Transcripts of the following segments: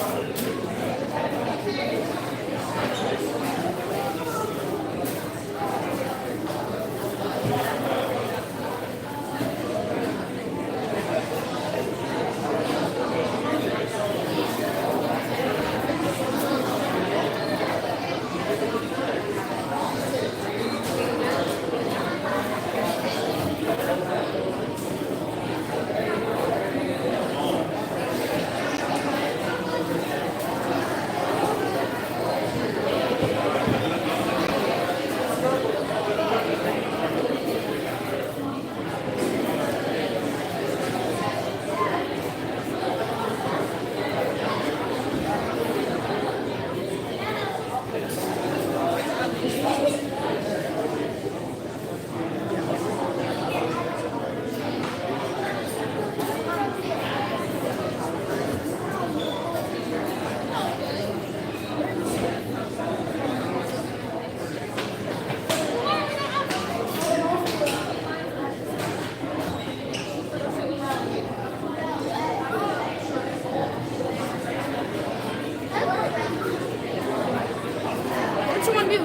What you want to do?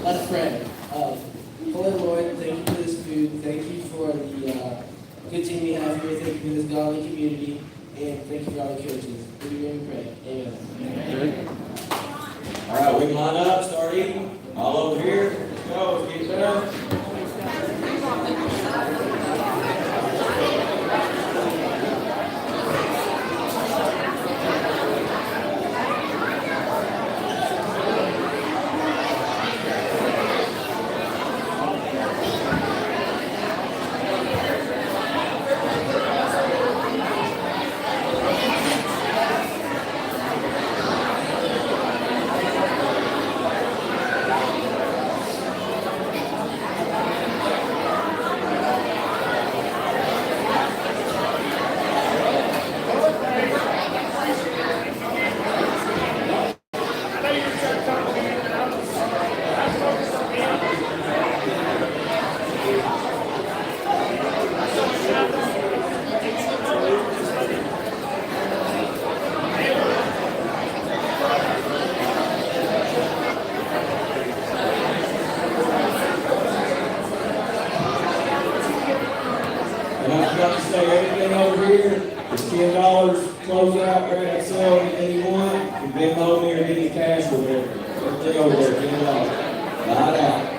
Let's pray. Holy Lord, thank you for this food. Thank you for the good team we have here. Thank you for this godly community. And thank you for all the coaches. In your name we pray. Amen. All right, we can line up, start eating. All over here. Let's go. Let's get it done. And I forgot to say, everything over here is $10 close out, grab that sale, anything you want. You Venmo me or give me cash or whatever. Everything over there, $10. Light out.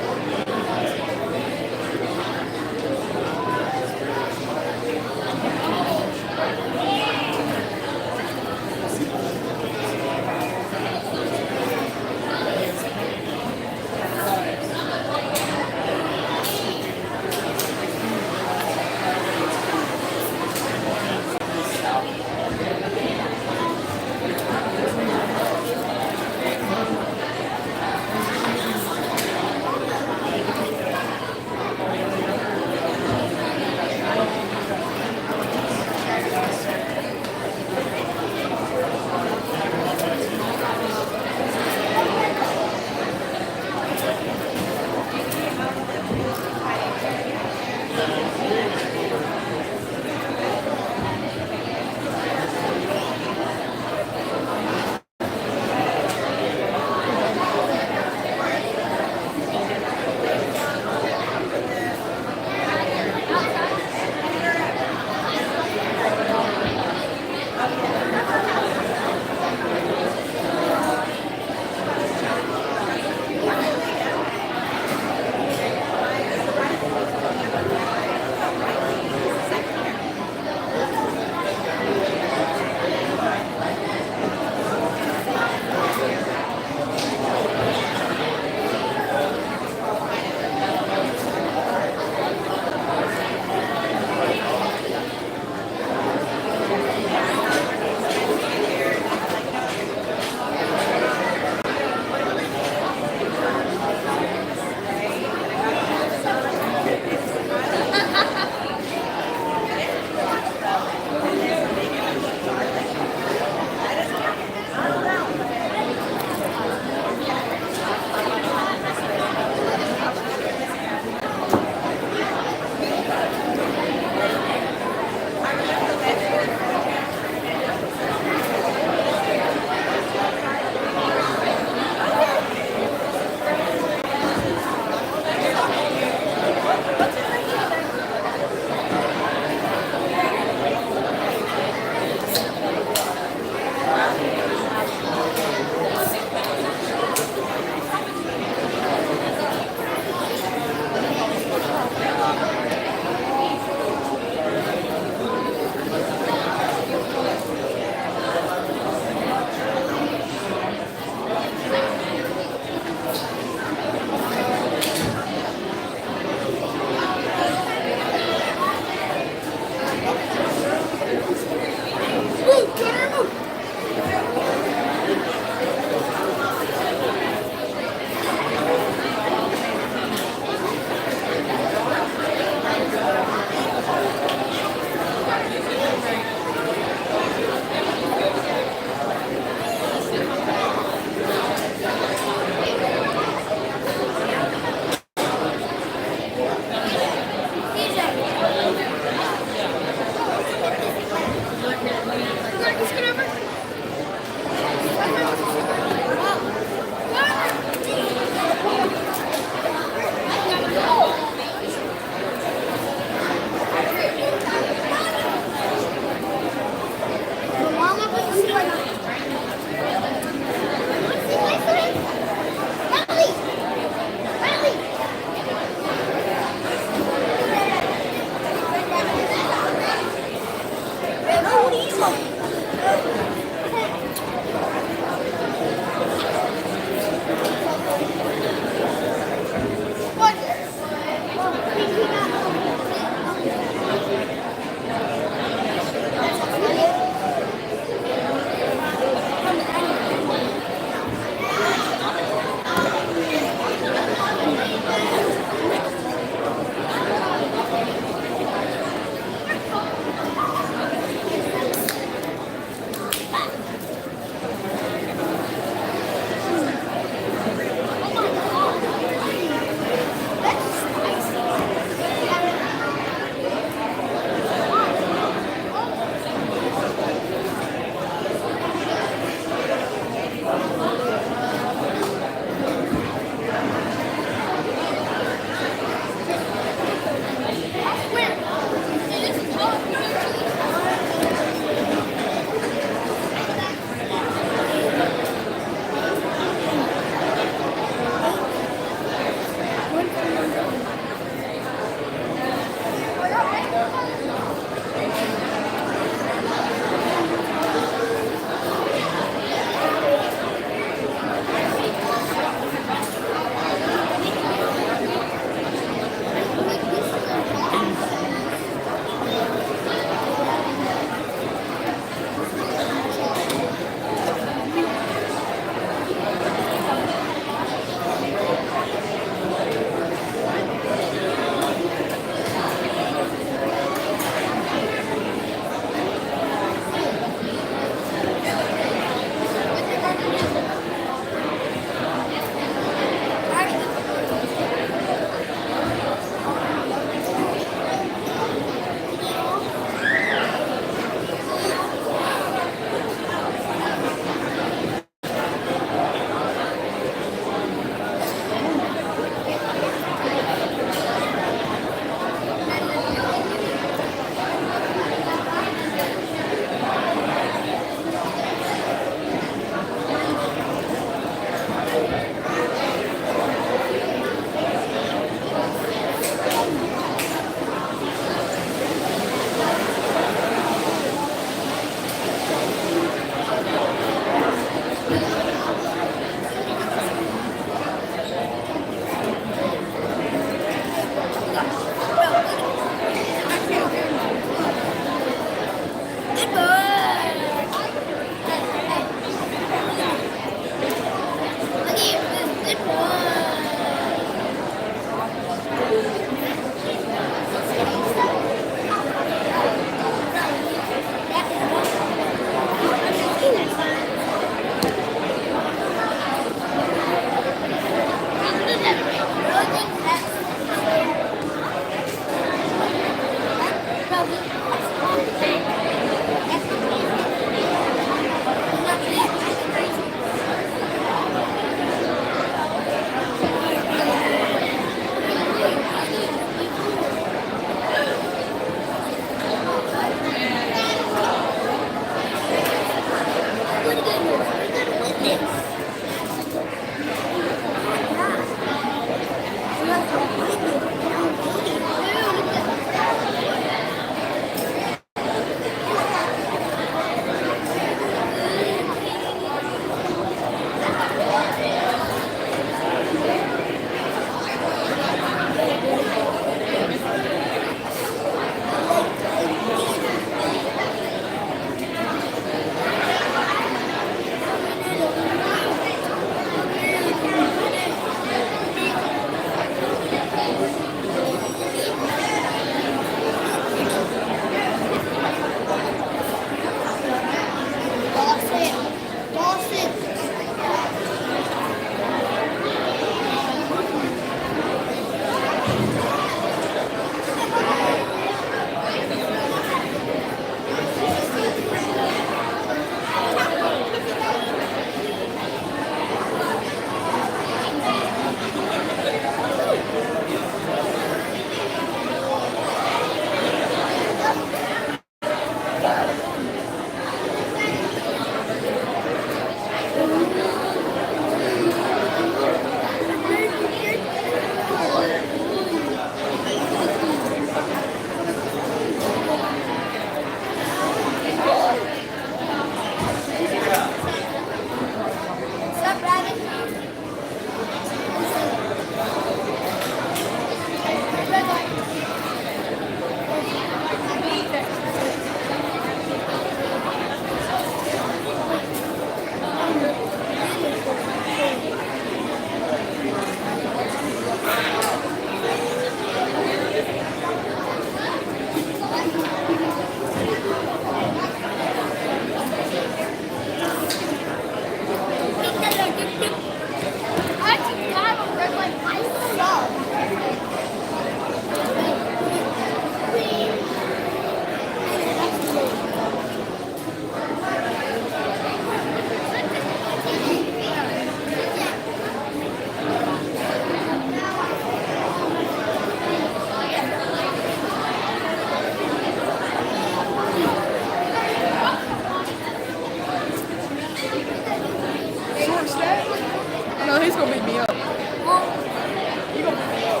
No, he's gonna beat me up. He gonna beat me up.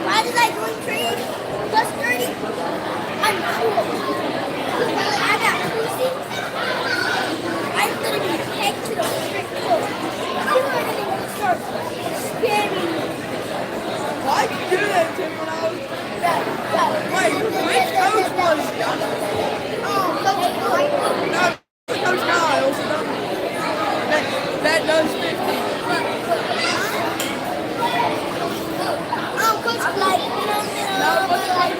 Why did I join trade? Plus 30? I'm cool. I got pussy. I'm gonna be pegged to the strict court. People are gonna start scamming me. Why'd you do that to me when I was... Wait, which coach was it? Oh, Coach No, Coach Giles. That does 50. Oh, Coach Blake. No, what's it like?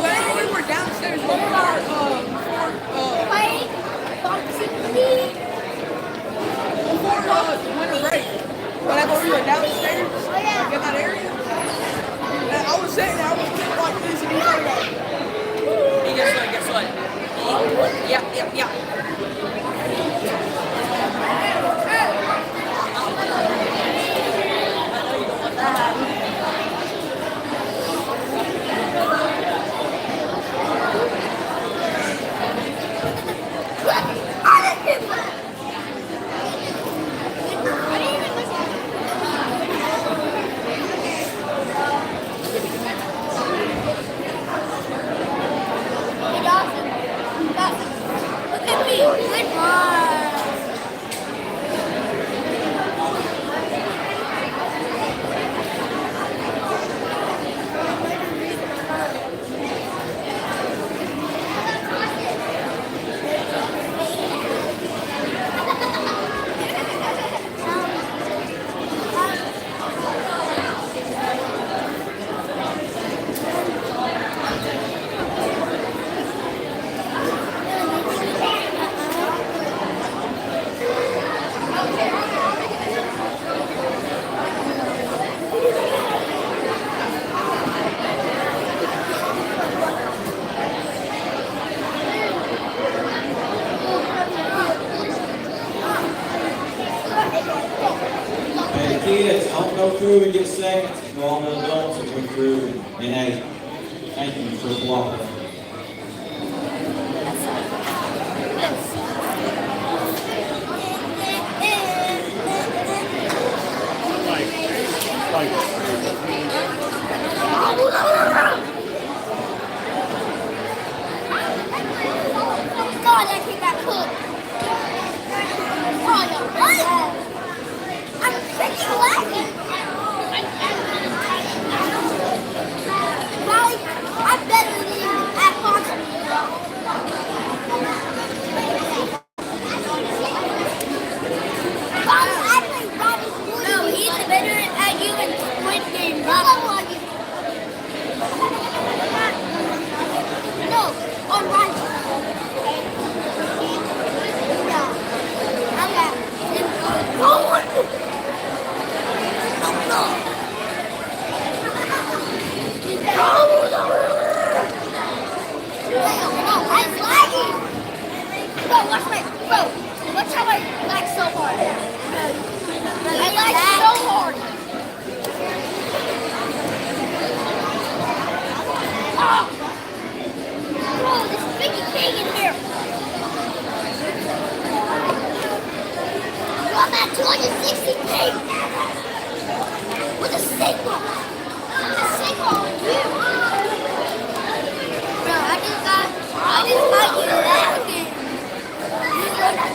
When we were downstairs before winter break, whenever we were downstairs, like in that area, and I was sitting there, I was sitting like this, and he started like, Hey, guess what? Yeah. Look at me. go through and get seconds for all the adults that went through. And hey, thank you for cooperating. God, that kid got cooked. Oh, no. What? I'm freaking laughing. Molly, I'm better than you at boxing. I play Robbie. No, he's better at you in Squid Game. No, on Robbie. Watch how I lag so hard. I lag so hard. Oh. Bro, there's a biggie king in here. I'm at 260 ping with a signal. A signal on you. Bro, I just got you that again. You know that.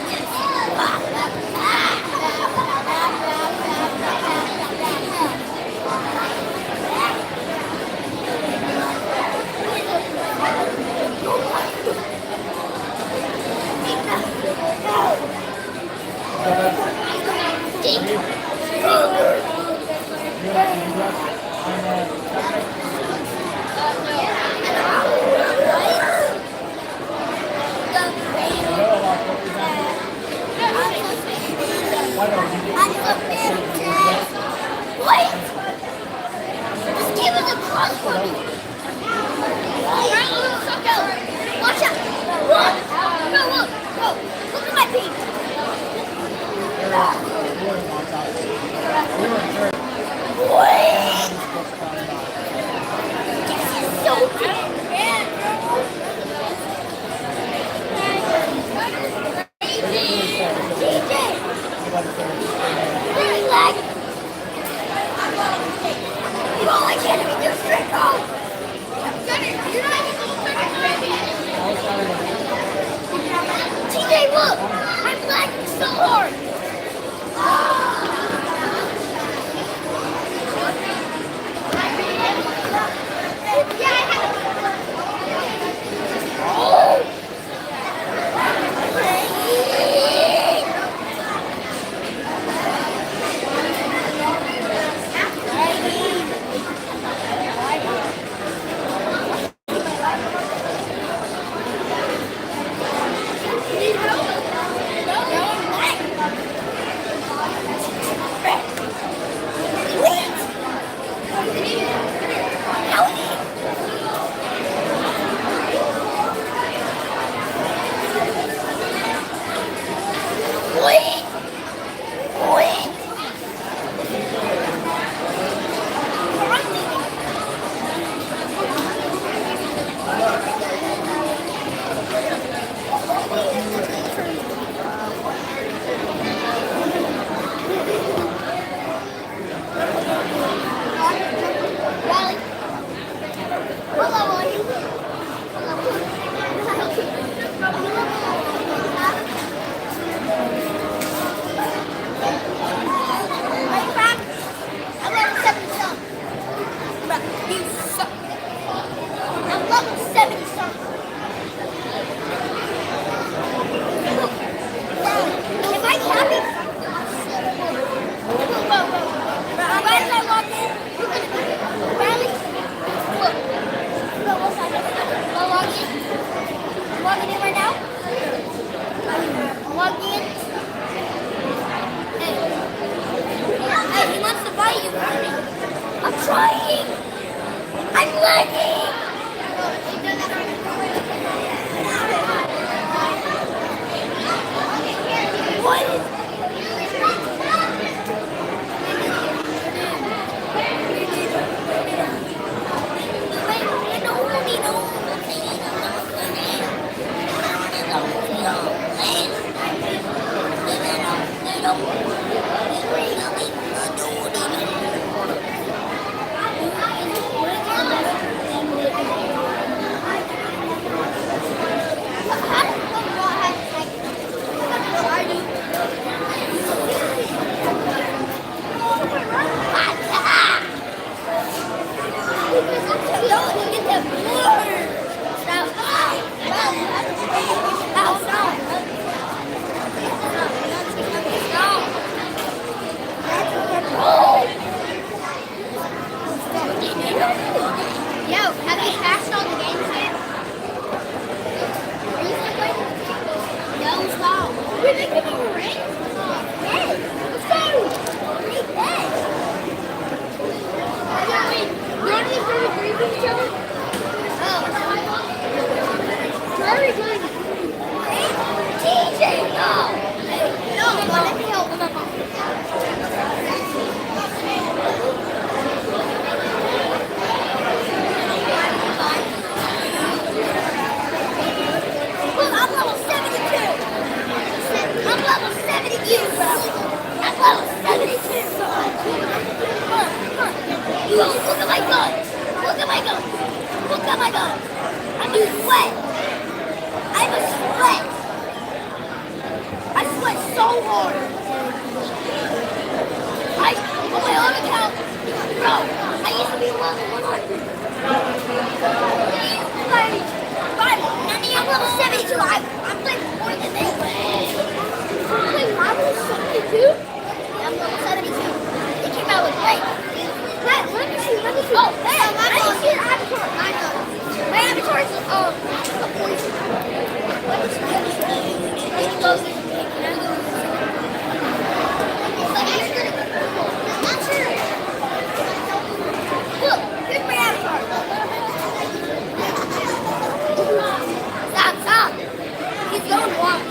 Have you passed all the games yet? Are you still playing? No, stop. Wait, they give you a ring? Hey, let's go. Hey. Yeah, wait. You want to play the green each other? Oh. You're already playing. Hey, TJ, no. No, let me help. Look, I'm level 72. I'm level 72, bro. I'm level 72. Look at my gun. Look at my gun. Look at my gun. I'm a sweat. I'm a sweat. I sweat so hard. On my own account, bro, I used to be level 100. I'm level 72. I'm playing more than they play. Wait, I'm level 72? I'm level 72. They came out with great. Let me see. Oh, hey, I didn't see the avatar. My avatar is a poison. Let me go. Look, here's my avatar. Stop. He's going wild.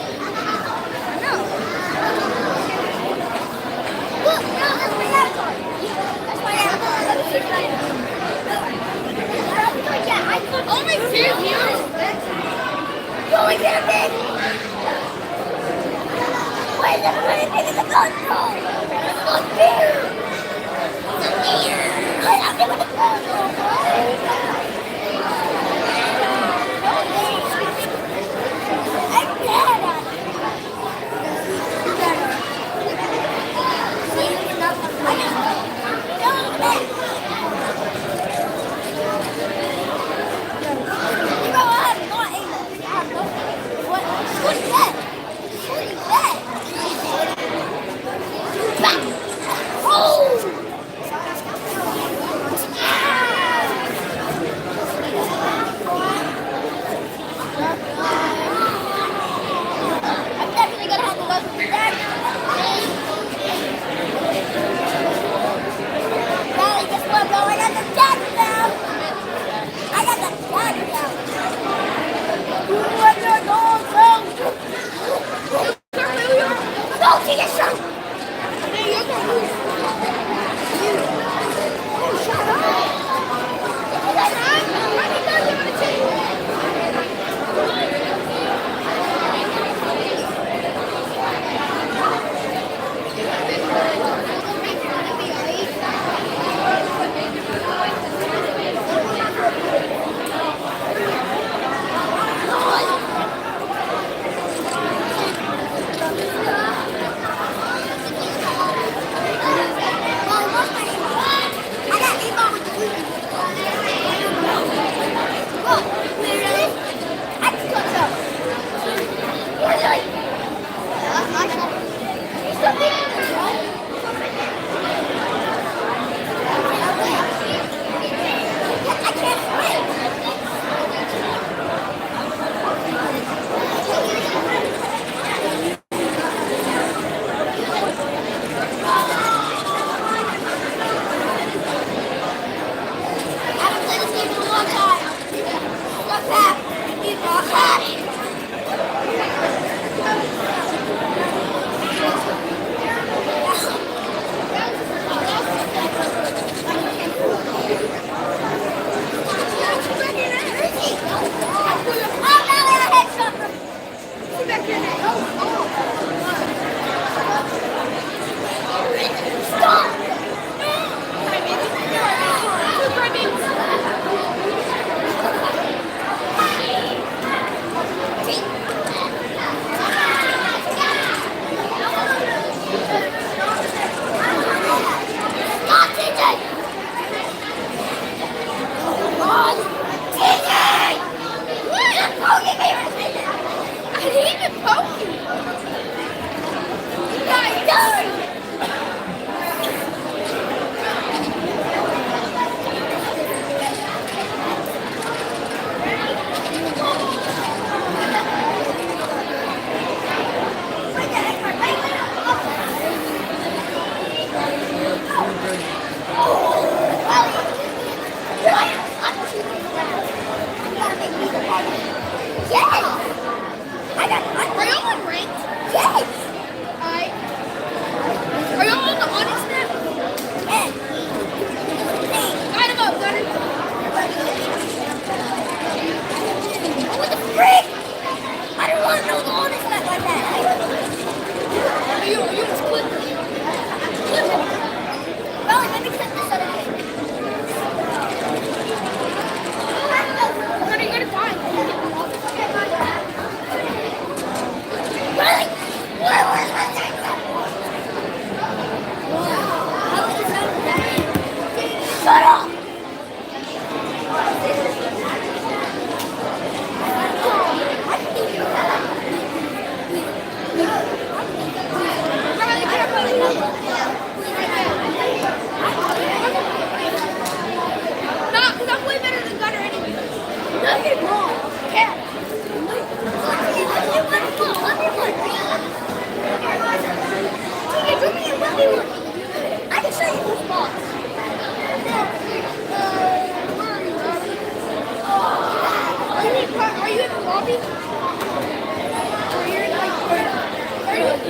No. Look, no, that's my avatar. That's my avatar. Let me see my avatar. Yeah, I put only 2 views. You only get a big. Why is everybody taking the control? Look here. I'm doing the control. even poking. You guys done. Shut up! I can show you who's boss. Are you in the lobby? Or you're in like, are you in the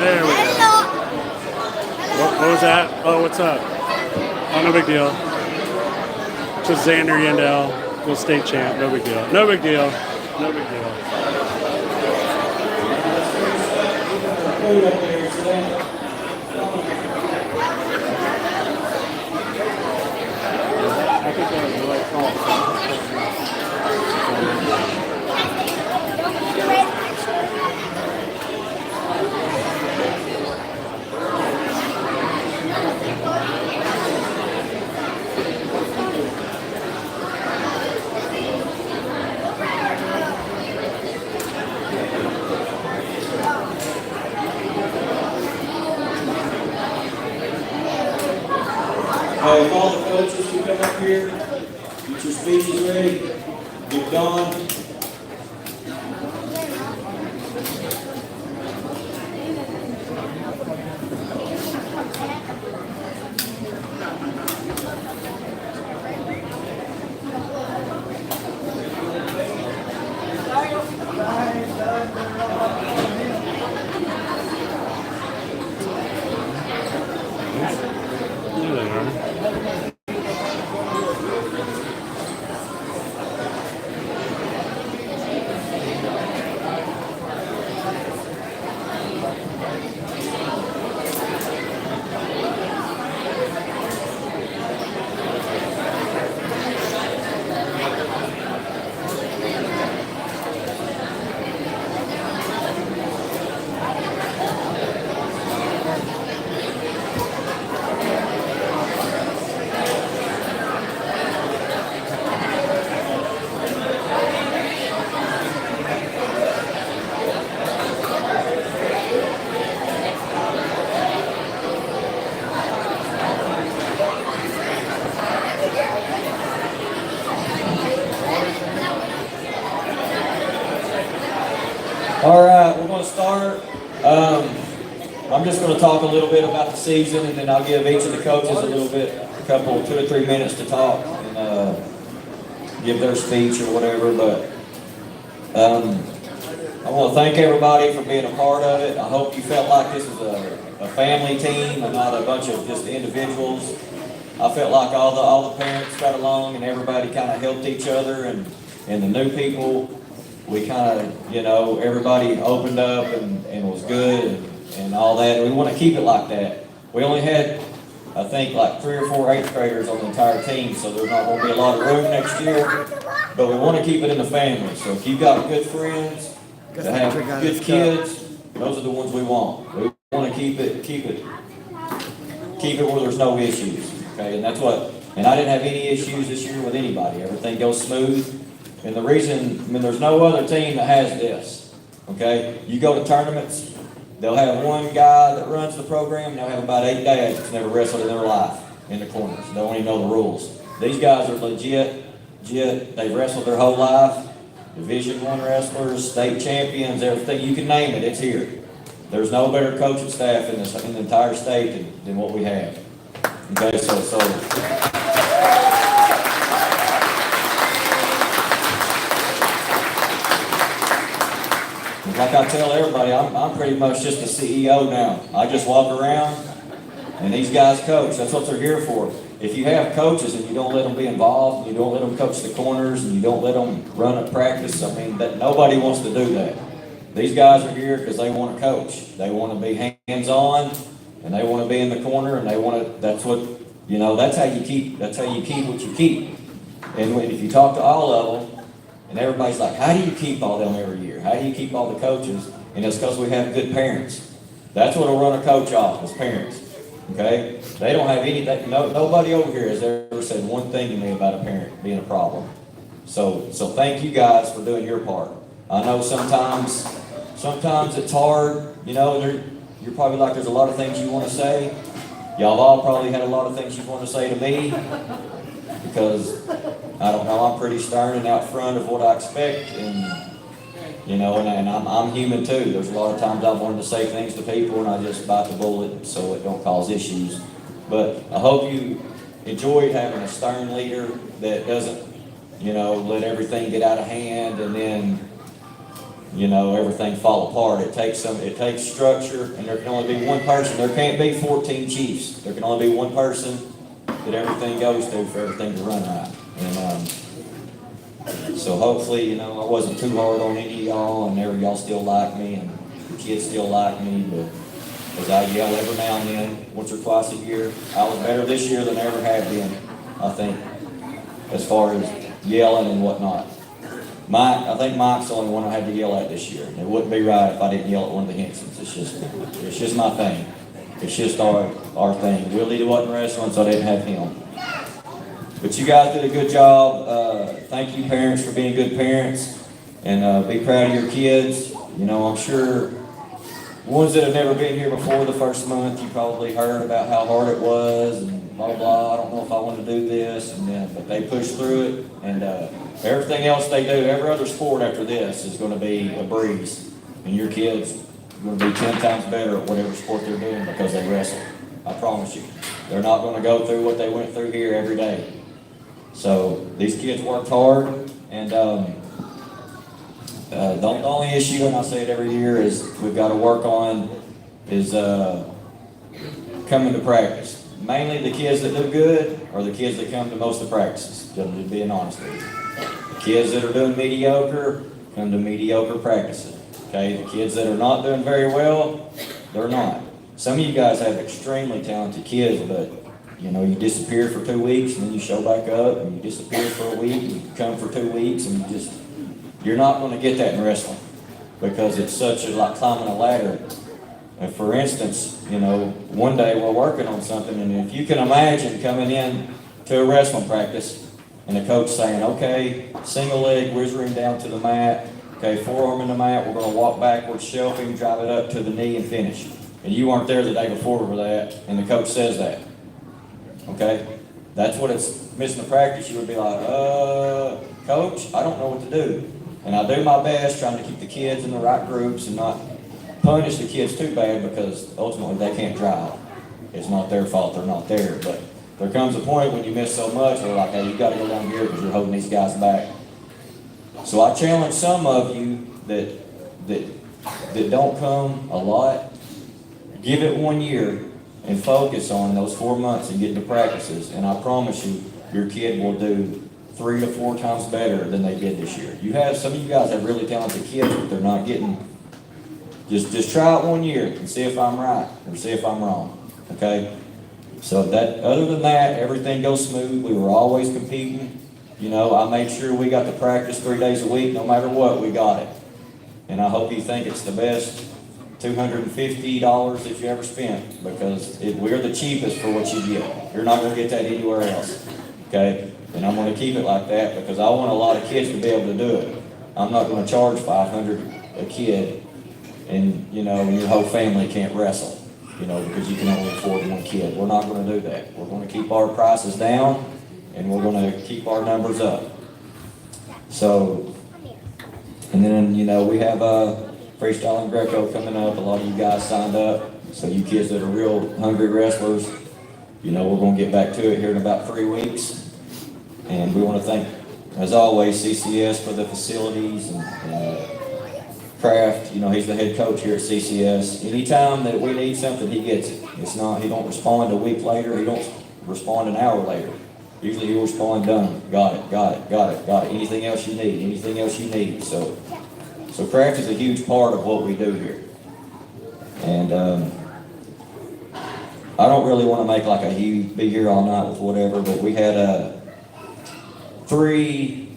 There we go. Hello. What was that? Oh, what's up? Oh, no big deal. Just Xander Yandel, the state champ. No big deal. No big deal. No big deal. Food up there, so that- I think that was the right call. If all the coaches can come up here, get your speeches ready, get Dawn. There they are. All right, we're going to start. I'm just going to talk a little bit about the season, and then I'll give each of the coaches a little bit, a couple, 2 or 3 minutes to talk and give their speech or whatever. But I want to thank everybody for being a part of it. I hope you felt like this was a family team and not a bunch of just individuals. I felt like all the parents got along and everybody kind of helped each other, and the new people, we kind of, everybody opened up and was good and all that. We want to keep it like that. We only had, I think, like 3 or 4 8th graders on the entire team, so there's not going to be a lot of room next year. But we want to keep it in the family. So if you've got good friends that have good kids, those are the ones we want. We want to keep it where there's no issues. Okay, and that's what. And I didn't have any issues this year with anybody. Everything goes smooth. And the reason, there's no other team that has this, okay? You go to tournaments, they'll have one guy that runs the program, and they'll have about 8 dads that's never wrestled in their life in the corners. They don't even know the rules. These guys are legit. They've wrestled their whole life. Division I wrestlers, state champions, everything. You can name it, it's here. There's no better coaching staff in the entire state than what we have. Okay, so. Like I tell everybody, I'm pretty much just a CEO now. I just walk around and these guys coach. That's what they're here for. If you have coaches and you don't let them be involved, and you don't let them coach the corners, and you don't let them run a practice, that nobody wants to do that. These guys are here because they want to coach. They want to be hands-on, and they want to be in the corner, and they want to. That's how you keep what you keep. And if you talk to all of them, and everybody's like, how do you keep all them every year? How do you keep all the coaches? And it's because we have good parents. That's what will run a coach off, is parents. Okay? They don't have anything. Nobody over here has ever said one thing to me about a parent being a problem. So thank you guys for doing your part. I know sometimes it's hard. You're probably like, there's a lot of things you want to say. Y'all all probably had a lot of things you want to say to me, because I don't know, I'm pretty stern and out front of what I expect, and I'm human too. There's a lot of times I've wanted to say things to people and I just bite the bullet so it don't cause issues. But I hope you enjoyed having a stern leader that doesn't, let everything get out of hand and then you know, everything fall apart. It takes structure, and there can only be one person. There can't be 14 chiefs. There can only be one person that everything goes to for everything to run right. And so hopefully, you know, I wasn't too hard on any of y'all, and y'all still like me, and the kids still like me, but as I yell every now and then, once or twice a year, I was better this year than I ever have been, I think, as far as yelling and whatnot. I think Mike's the only one I had to yell at this year. It wouldn't be right if I didn't yell at one of the Hensons. It's just my thing. It's just our thing. Willie wasn't wrestling, so I didn't have him. But you guys did a good job. Thank you, parents, for being good parents, and be proud of your kids. You know, I'm sure ones that have never been here before the first month, you probably heard about how hard it was and blah blah. I don't know if I want to do this, but they pushed through it, and everything else they do, every other sport after this is going to be a breeze, and your kids are going to be 10 times better at whatever sport they're doing because they wrestle. I promise you, they're not going to go through what they went through here every day. So these kids worked hard, and the only issue, and I say it every year, is we've got to work on is coming to practice. Mainly the kids that do good are the kids that come to most of the practices, just being honest with you. The kids that are doing mediocre come to mediocre practices. Okay, the kids that are not doing very well, they're not. Some of you guys have extremely talented kids, but you know, you disappear for 2 weeks and then you show back up, and you disappear for a week and you come for 2 weeks, and you're not going to get that in wrestling because it's such like climbing a ladder. And for instance, you know, one day we're working on something, and if you can imagine coming in to a wrestling practice and the coach saying, okay, single leg, whizzing down to the mat, okay, forearm in the mat, we're going to walk backwards, shelving, drive it up to the knee and finish. And you weren't there the day before for that, and the coach says that. Okay? That's what it's missing the practice. You would be like, coach, I don't know what to do. And I do my best trying to keep the kids in the right groups and not punish the kids too bad, because ultimately they can't drive. It's not their fault they're not there. But there comes a point when you miss so much, they're like, hey, you got to go down here because you're holding these guys back. So I challenge some of you that don't come a lot, give it 1 year and focus on those 4 months and get to practices. And I promise you, your kid will do 3 to 4 times better than they did this year. Some of you guys have really talented kids, but they're not getting. Just try it 1 year and see if I'm right or see if I'm wrong. Okay? So other than that, everything goes smooth. We were always competing. You know, I made sure we got to practice 3 days a week, no matter what, we got it. And I hope you think it's the best $250 that you ever spent, because we're the cheapest for what you get. You're not going to get that anywhere else. Okay? And I'm going to keep it like that because I want a lot of kids to be able to do it. I'm not going to charge $500 a kid, and you know, your whole family can't wrestle, you know, because you can only afford 1 kid. We're not going to do that. We're going to keep our prices down, and we're going to keep our numbers up. So, and then, you know, we have freestyle and Greco coming up. A lot of you guys signed up. So you kids that are real hungry wrestlers, you know, we're going to get back to it here in about 3 weeks. And we want to thank, as always, CCS for the facilities, and Kraft, you know, he's the head coach here at CCS. Anytime that we need something, he gets it. He don't respond a week later. He don't respond an hour later. Usually he'll respond, done, got it. Anything else you need. So Kraft is a huge part of what we do here. And I don't really want to make like a huge, be here all night with whatever, but we had 3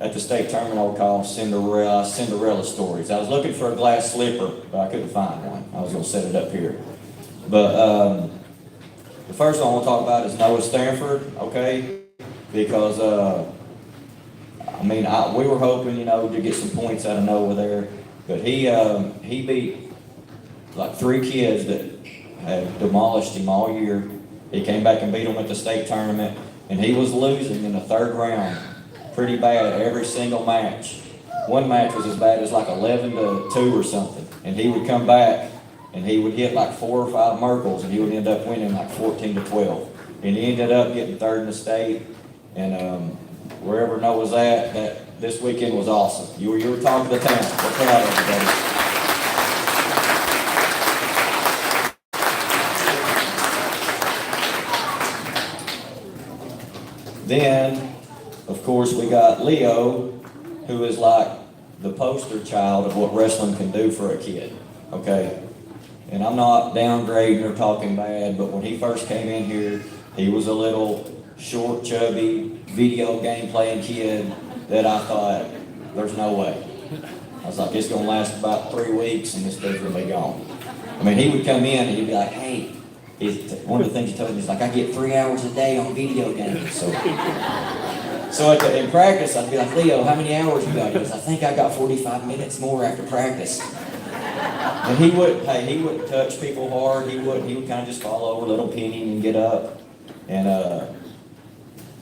at the state tournament I would call Cinderella stories. I was looking for a glass slipper, but I couldn't find one. I was going to set it up here. But the first one I want to talk about is Noah Stanford, okay? Because, we were hoping, you know, to get some points out of Noah there. But he beat like 3 kids that had demolished him all year. He came back and beat them at the state tournament, and he was losing in the 3rd round pretty bad every single match. One match was as bad as like 11-2 or something, and he would come back and he would hit like 4 or 5 Merkles, and he would end up winning like 14-12. And he ended up getting 3rd in the state, and wherever Noah's at, this weekend was awesome. You were talking to town. We're proud of you, buddy. Then, of course, we got Leo, who is like the poster child of what wrestling can do for a kid, okay? And I'm not downgrading or talking bad, but when he first came in here, he was a little short, chubby, video game playing kid that I thought, there's no way. I was like, it's gonna last about 3 weeks and this dude's gonna be gone. I mean, he would come in and he'd be like, hey, one of the things he told me is like, I get 3 hours a day on video games. So in practice, I'd be like, Leo, how many hours you got? He goes, I think I got 45 minutes more after practice. And he wouldn't touch people hard. He would kind of just fall over, let them pin him and get up.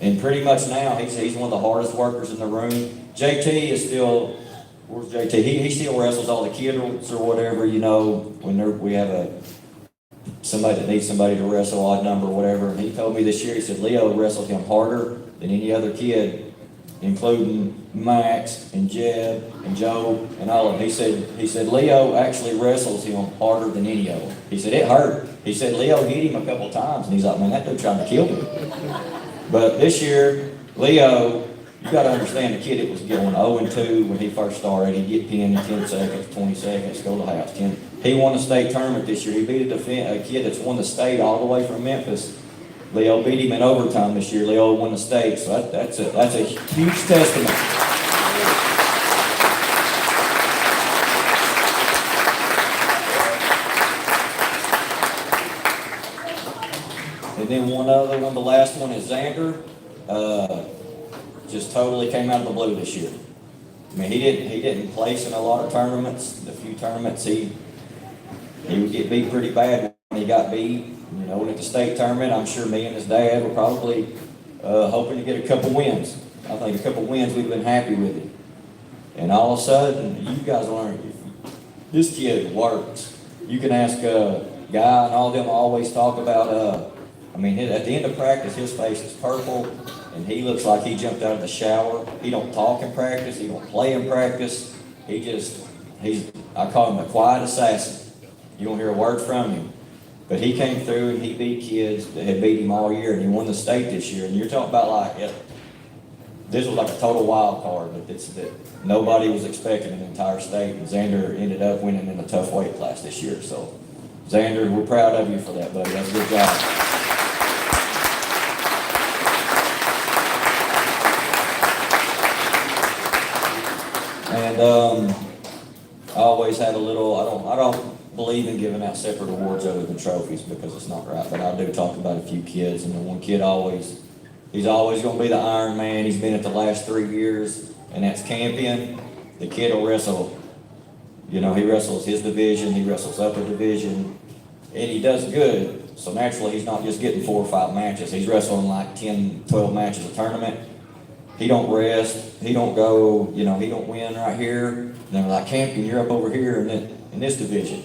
And pretty much now, he's one of the hardest workers in the room. JT is still, where's JT? He still wrestles all the kids or whatever, you know, when we have somebody that needs somebody to wrestle, odd number or whatever. And he told me this year, he said, Leo wrestled him harder than any other kid, including Max and Jeb and Joe and all of them. He said Leo actually wrestles him harder than any of them. He said, it hurt. He said, Leo hit him a couple times, and he's like, man, that dude trying to kill me. But this year, Leo, you got to understand the kid that was going 0-2 when he first started. He'd get pinned in 10 seconds, 20 seconds, go to the house. He won the state tournament this year. He beat a kid that's won the state all the way from Memphis. Leo beat him in overtime this year. Leo won the state, so that's a huge testament. And then the last one is Xander. Just totally came out of the blue this year. I mean, he didn't place in a lot of tournaments. The few tournaments he would get beat pretty bad when he got beat. You know, and at the state tournament, I'm sure me and his dad were probably hoping to get a couple wins. I think a couple wins, we'd been happy with him. And all of a sudden, you guys learn, this kid works. You can ask Guy and all of them always talk about, at the end of practice, his face is purple, and he looks like he jumped out of the shower. He don't talk in practice, he don't play in practice. I call him a quiet assassin. You don't hear a word from him. But he came through and he beat kids that had beat him all year, and he won the state this year. And you're talking about this was like a total wild card, but that nobody was expecting in the entire state. And Xander ended up winning in a tough weight class this year. So, Xander, we're proud of you for that, buddy. That's a good job. And I always had a little. I don't believe in giving out separate awards other than trophies because it's not right. But I do talk about a few kids, and the one kid he's always going to be the Iron Man. He's been it the last 3 years, and that's Campion. The kid will wrestle. You know, he wrestles his division, he wrestles upper division, and he does good. So naturally, he's not just getting 4 or 5 matches. He's wrestling like 10, 12 matches a tournament. He don't rest. He don't go. You know, he don't win right here. And they're like, Campion, you're up over here in this division.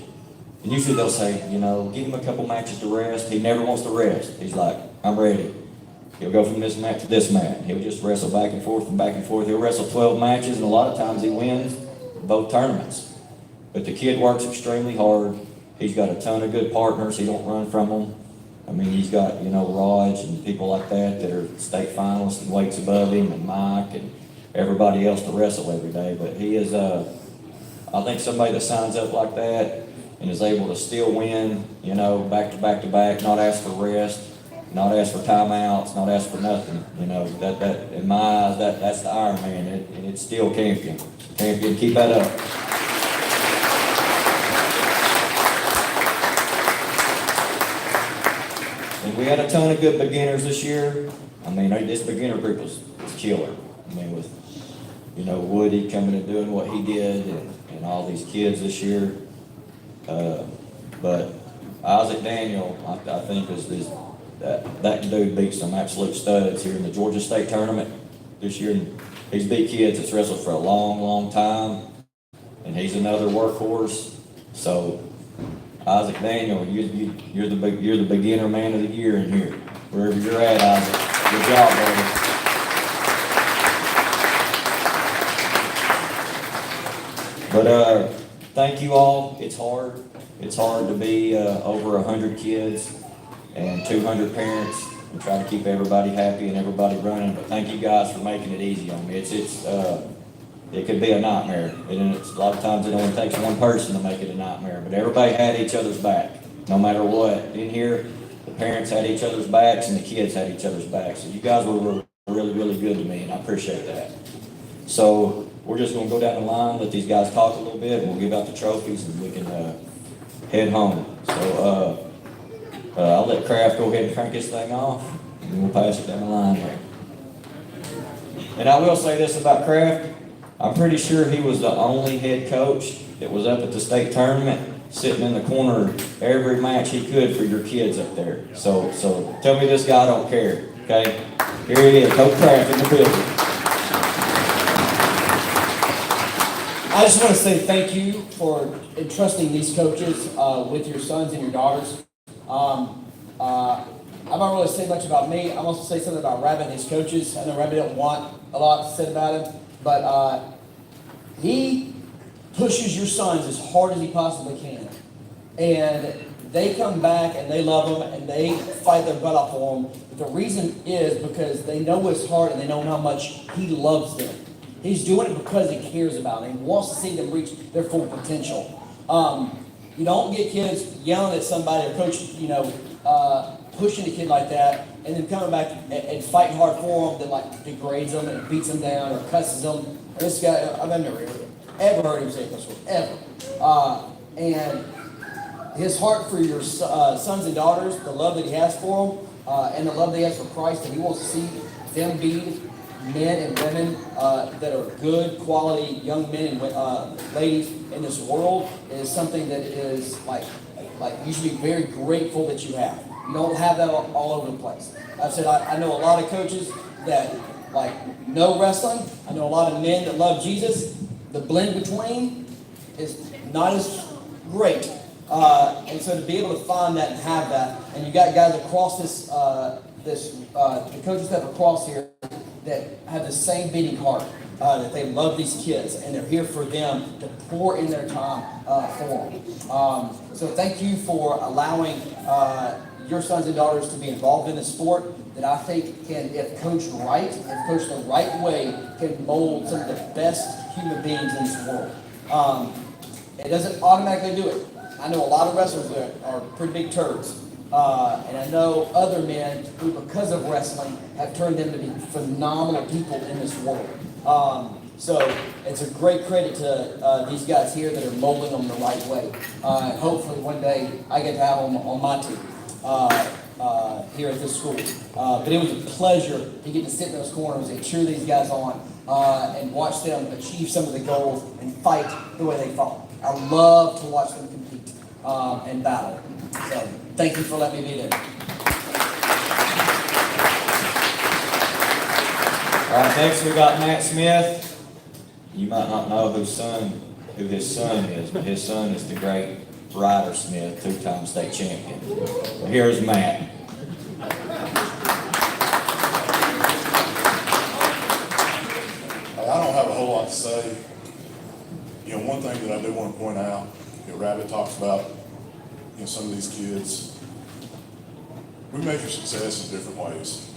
And usually they'll say, you know, give him a couple matches to rest. He never wants to rest. He's like, I'm ready. He'll go from this match to this match. He'll just wrestle back and forth and back and forth. He'll wrestle 12 matches, and a lot of times he wins both tournaments. But the kid works extremely hard. He's got a ton of good partners. He don't run from them. I mean, he's got, you know, Raj and people like that are state finalists and weights above him, and Mike and everybody else to wrestle every day. But he is, I think somebody that signs up like that and is able to still win, you know, back to back to back, not ask for rest, not ask for timeouts, not ask for nothing. You know, that in my eyes, that's the Iron Man, and it's still Campion. Campion, keep that up. And we had a ton of good beginners this year. I mean, this beginner group was killer. I mean, with, you know, Woody coming and doing what he did, and all these kids this year. But Isaac Daniel, I think, is that dude beat some absolute studs here in the Georgia State Tournament this year. And he's beat kids that's wrestled for a long, long time, and he's another workhorse. So, Isaac Daniel, you're the beginner man of the year in here, wherever you're at, Isaac. Good job, But thank you all. It's hard. It's hard to be over 100 kids and 200 parents and try to keep everybody happy and everybody running. But thank you guys for making it easy on me. It could be a nightmare. And a lot of times it only takes one person to make it a nightmare. But everybody had each other's back, no matter what. In here, the parents had each other's backs and the kids had each other's backs. So you guys were really, really good to me, and I appreciate that. So we're just going to go down the line, let these guys talk a little bit, and we'll give out the trophies, and we can head home. So I'll let Kraft go ahead and crank this thing off, and we'll pass it down the line there. And I will say this about Kraft. I'm pretty sure he was the only head coach that was up at the state tournament, sitting in the corner every match he could for your kids up there. So tell me this guy don't care, okay? Here he is, Coach Kraft in the building. I just want to say thank you for entrusting these coaches with your sons and your daughters. I'm not really say much about me. I'm also say something about Rabbit and his coaches. I know Rabbit don't want a lot said about him, but he pushes your sons as hard as he possibly can. And they come back and they love him and they fight their butt off for him. But the reason is because they know his heart and they know how much he loves them. He's doing it because he cares about them. He wants to see them reach their full potential. You don't get kids yelling at somebody or coach, pushing a kid like that and then coming back and fighting hard for them that like degrades them and beats them down or cusses them. This guy, I've never ever heard him say this word, ever. And his heart for your sons and daughters, the love that he has for them, and the love that he has for Christ, and he wants to see them be men and women that are good quality young men and ladies in this world is something that is like you should be very grateful that you have. You don't have that all over the place. I've said I know a lot of coaches that know wrestling. I know a lot of men that love Jesus. The blend between is not as great. And so to be able to find that and have that, and you got guys across the coaches that have across here that have the same beating heart, that they love these kids and they're here for them to pour in their time for them. So thank you for allowing your sons and daughters to be involved in the sport that I think can, if coached the right way, can mold some of the best human beings in this world. It doesn't automatically do it. I know a lot of wrestlers that are pretty big turds. And I know other men who, because of wrestling, have turned them to be phenomenal people in this world. So it's a great credit to these guys here that are molding them the right way. And hopefully one day I get to have them on my team here at this school. But it was a pleasure to get to sit in those corners and cheer these guys on and watch them achieve some of the goals and fight the way they fought. I love to watch them compete and battle. So thank you for letting me be there. All right, next we got Matt Smith. You might not know who his son is, but his son is the great Ryder Smith, two-time state champion. Here's Matt. I don't have a whole lot to say. One thing that I do want to point out, Rabbit talks about, some of these kids. We measure success in different ways.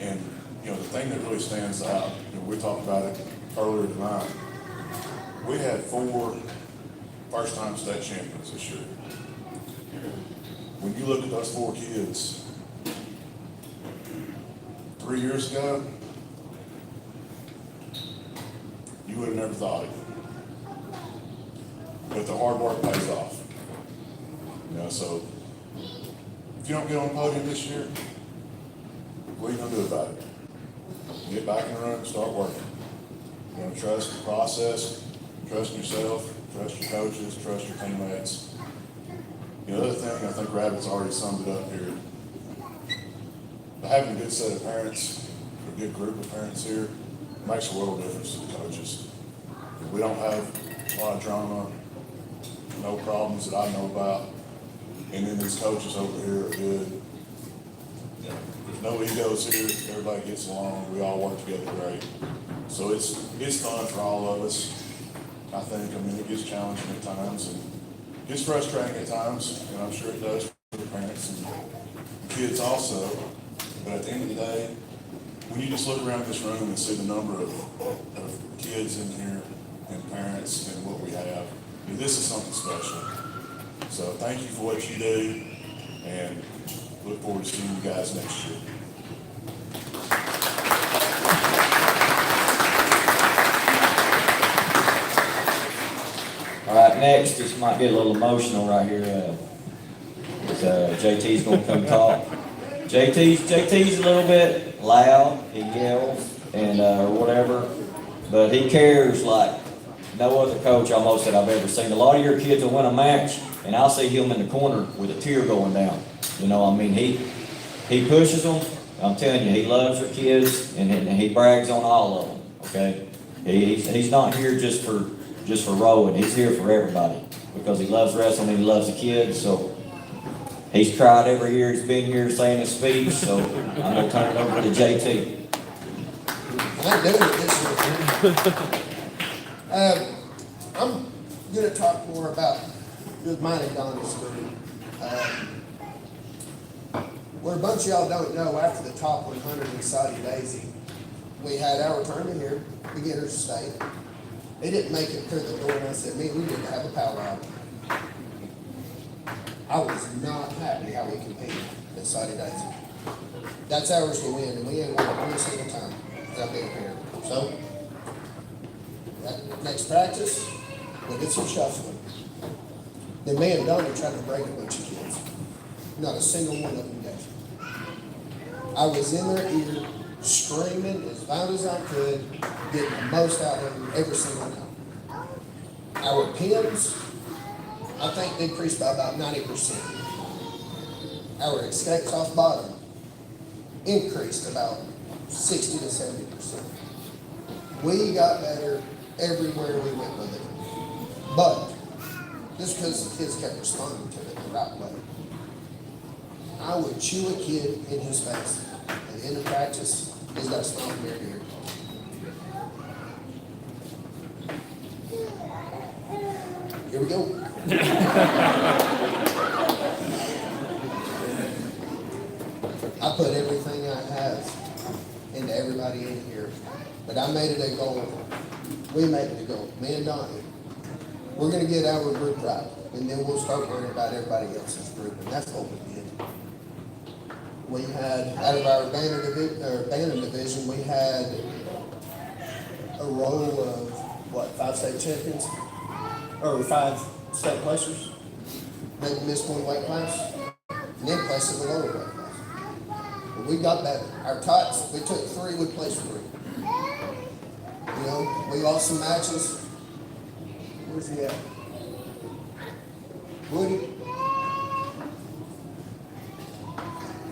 And, the thing that really stands out, we talked about it earlier tonight, we had 4 first-time state champions this year. When you look at those 4 kids, 3 years ago, you would have never thought it. But the hard work pays off. So if you don't get on the podium this year, what are you going to do about it? Get back in the room and start working. Trust the process, trust yourself, trust your coaches, trust your teammates. The other thing, I think Rabbit's already summed it up here. But having a good set of parents, a good group of parents here, makes a world of difference to the coaches. We don't have a lot of drama, no problems that I know about. And then these coaches over here are good. There's no egos here. Everybody gets along. We all work together great. So it's fun for all of us I think, it gets challenging at times and gets frustrating at times, and I'm sure it does for the parents and the kids also. But at the end of the day, when you just look around this room and see the number of kids in here and parents and what we have, this is something special. So thank you for what you do, and look forward to seeing you guys next year. All right, next, this might be a little emotional right here. JT's gonna come talk. JT's a little bit loud, he yells and or whatever, but he cares like no other coach almost that I've ever seen. A lot of your kids will win a match, and I'll see him in the corner with a tear going down. He pushes them. I'm telling you, he loves your kids, and he brags on all of them. Okay, he's not here just for rowing. He's here for everybody because he loves wrestling and he loves the kids. So he's cried every year he's been here saying his speech. So I'm gonna turn it over to JT. I'm doing it this year. I'm going to talk more about mine and Donnie's story. What a bunch of y'all don't know, after the top 100 in Saudi Daisy, we had our tournament here, beginners state. They didn't make it through the door, and I said, man, we need to have a powwow. I was not happy how we competed in Saudi Daisy. That's ours to win, and we ain't won one single time since I've been here. So, next practice, we'll get some shuffling. Then me and Donnie tried to break a bunch of kids. Not a single one of them gave. I was in their ear, screaming as loud as I could, getting the most out of them every single time. Our pins, I think, decreased by about 90%. Our escapes off bottom increased about 60 to 70%. We got better everywhere we went with it. But just because the kids kept responding to it the right way. I would chew a kid in his face. At the end of practice, he's got a smile from ear to ear. Here we go. I put everything I have into everybody in here, but I made it a goal. We made it a goal. Me and Donnie, we're going to get our group right, and then we'll start worrying about everybody else's group, and that's what we did. We had, out of our banner division, we had a roll of, 5 state champions? Or 5 state placers? Maybe missed one weight class, and then placed in the lower weight class. But we got better. Our tots, we took 3, we placed 3. We lost some matches. Where's he at? Woody?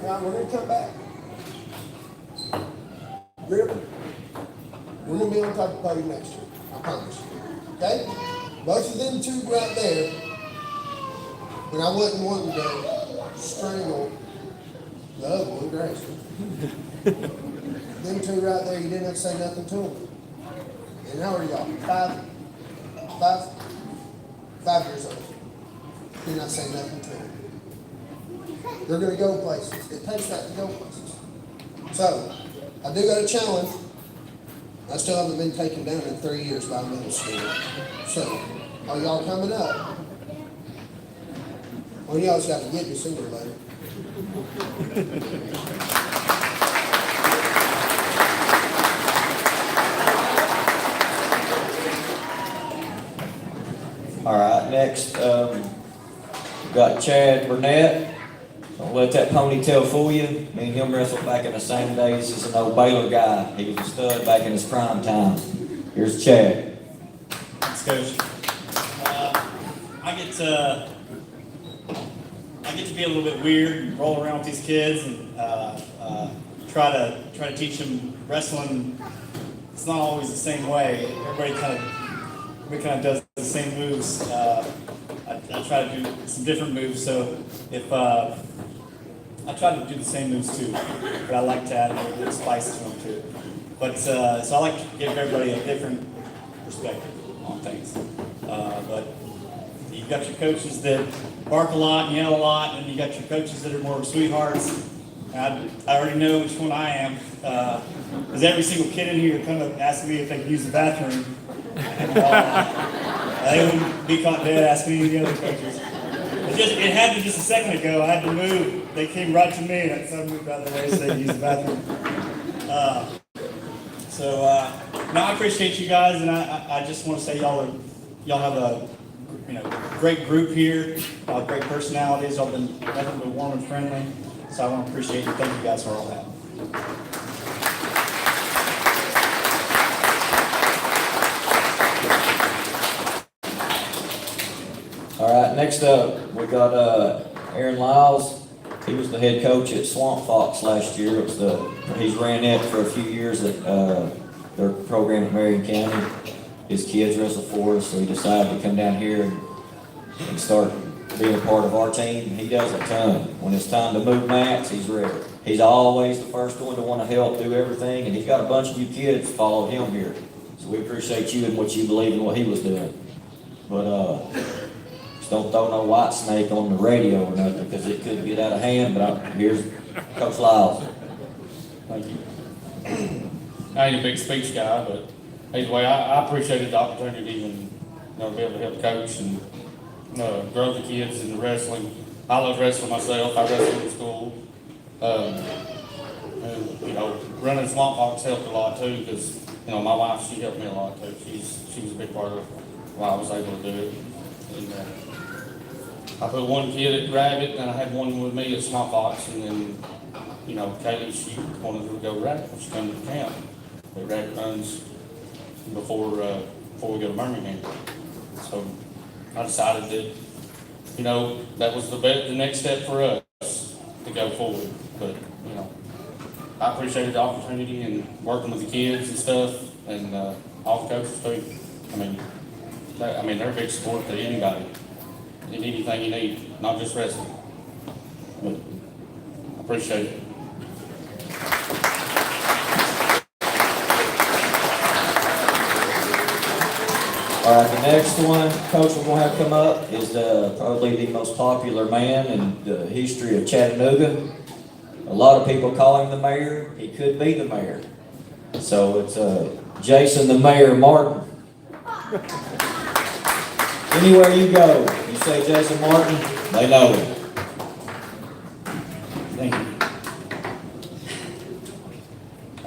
Now we're going to come back. River, we're going to be on top of the podium next year. I promise you. Okay? Both of them 2 right there, when I wasn't wanting to strangle the other one, Grace. Them 2 right there, you didn't have to say nothing to them. And how are y'all? 5 years old. Did not say nothing to them. They're going to go places. It takes that to go places. So, I do got a challenge. I still haven't been taken down in 3 years by a middle schooler. So, are y'all coming up? Well, y'all's got to get me sooner or later. All right, next, we've got Chad Burnett. Don't let that ponytail fool you. Me and him wrestled back in the same days as an old Baylor guy. He was a stud back in his prime time. Here's Chad. Thanks, Coach. I get to be a little bit weird and roll around with these kids and try to teach them wrestling. It's not always the same way. Everybody kind of does the same moves. I try to do some different moves. So if I try to do the same moves too, but I like to add a little spice to them too. But so I like to give everybody a different perspective on things. But you've got your coaches that bark a lot and yell a lot, and you got your coaches that are more sweethearts. I already know which one I am, because every single kid in here kind of asking me if they can use the bathroom. And, they wouldn't be caught dead asking any of the other coaches. It happened just a second ago. I had to move. They came right to me, and I decided to move out of the way so they could use the bathroom. No, I appreciate you guys, and I just want to say y'all have a great group here, great personalities. Y'all been definitely warm and friendly, so I want to appreciate you. Thank you guys for all that. All right, next up, we got Aaron Lyles. He was the head coach at Swamp Fox last year. He's ran it for a few years at their program at Marion County. His kids wrestle for us, so he decided to come down here and start being a part of our team. He does a ton. When it's time to move mats, he's ready. He's always the first one to want to help do everything, and he's got a bunch of you kids following him here. So we appreciate you and what you believe in what he was doing. But just don't throw no white snake on the radio or nothing, because it could get out of hand. But here's Coach Lyles. Thank you. I ain't a big speech guy, but either way, I appreciated the opportunity to even to be able to help coach and grow the kids in the wrestling. I love wrestling myself. I wrestled in school. And, running Swamp Fox helped a lot too, because my wife, she helped me a lot too. She was a big part of why I was able to do it. And I put one kid at Rabbit, and I had one with me at Swamp Fox, and then Kaylee, she wanted to go Rabbit when she came to the camp. But Rabbit runs before we go to Birmingham. So I decided that, that was the next step for us to go forward. But, I appreciated the opportunity and working with the kids and stuff, and all the coaches too. They're a big support to anybody. You need anything you need, not just wrestling. But I appreciate it. All right, the next one, Coach, we're going to have come up is probably the most popular man in the history of Chattanooga. A lot of people call him the mayor. He could be the mayor. So it's Jason the Mayor Martin. Anywhere you go, you say Jason Martin, they know him. Thank you.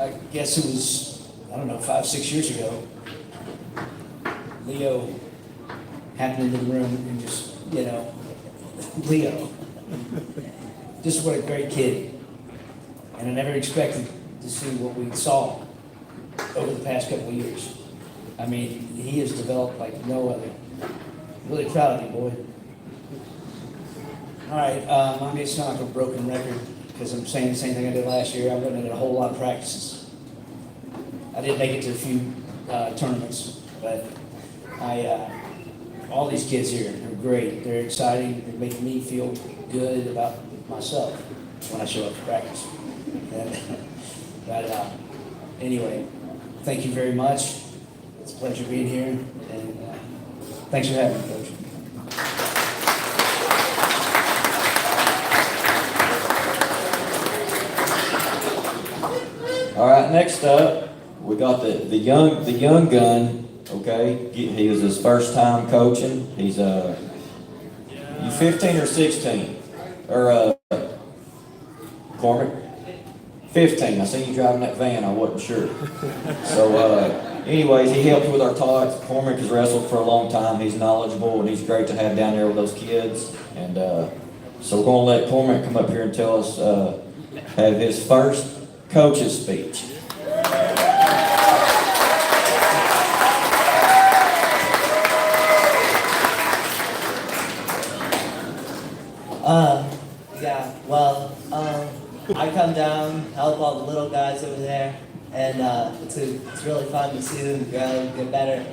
I guess it was, 5-6 years ago, Leo happened into the room and just, Leo. Just what a great kid. And I never expected to see what we saw over the past couple of years. He has developed like no other. Really proud of you, boy. All right, I'm going to sound like a broken record because I'm saying the same thing I did last year. I'm running a whole lot of practices. I did make it to a few tournaments, but all these kids here are great. They're exciting. They're making me feel good about myself when I show up to practice. But anyway, thank you very much. It's a pleasure being here, and thanks for having me, Coach. All right, next up, we got the young gun. Okay, he was his first time coaching. He's you 15 or 16, or Cormac? 15. I seen you driving that van. I wasn't sure. So, anyways, he helped with our tots. Cormac has wrestled for a long time. He's knowledgeable, and he's great to have down there with those kids. And so we're going to let Cormac come up here and tell us, have his first coach's speech. I come down, help all the little guys over there, and it's really fun to see them grow, get better.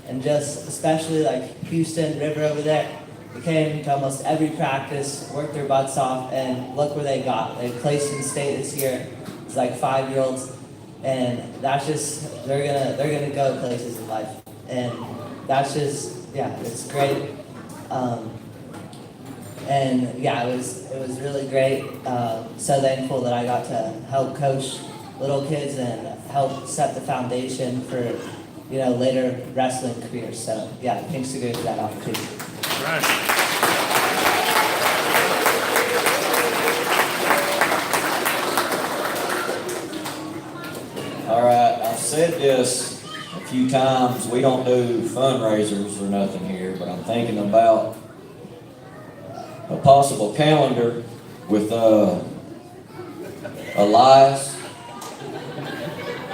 And just especially like Houston, River over there, they came to almost every practice, worked their butts off, and look where they got. They placed in state this year. It's like 5-year-olds, and that's just they're gonna go places in life. and that's just, yeah, it's great. And yeah, it was really great. So thankful that I got to help coach little kids and help set the foundation for, later wrestling careers. So yeah, thanks to Gary for that opportunity. Right. All right, I've said this a few times, we don't do fundraisers or nothing here, but I'm thinking about a possible calendar with Elias,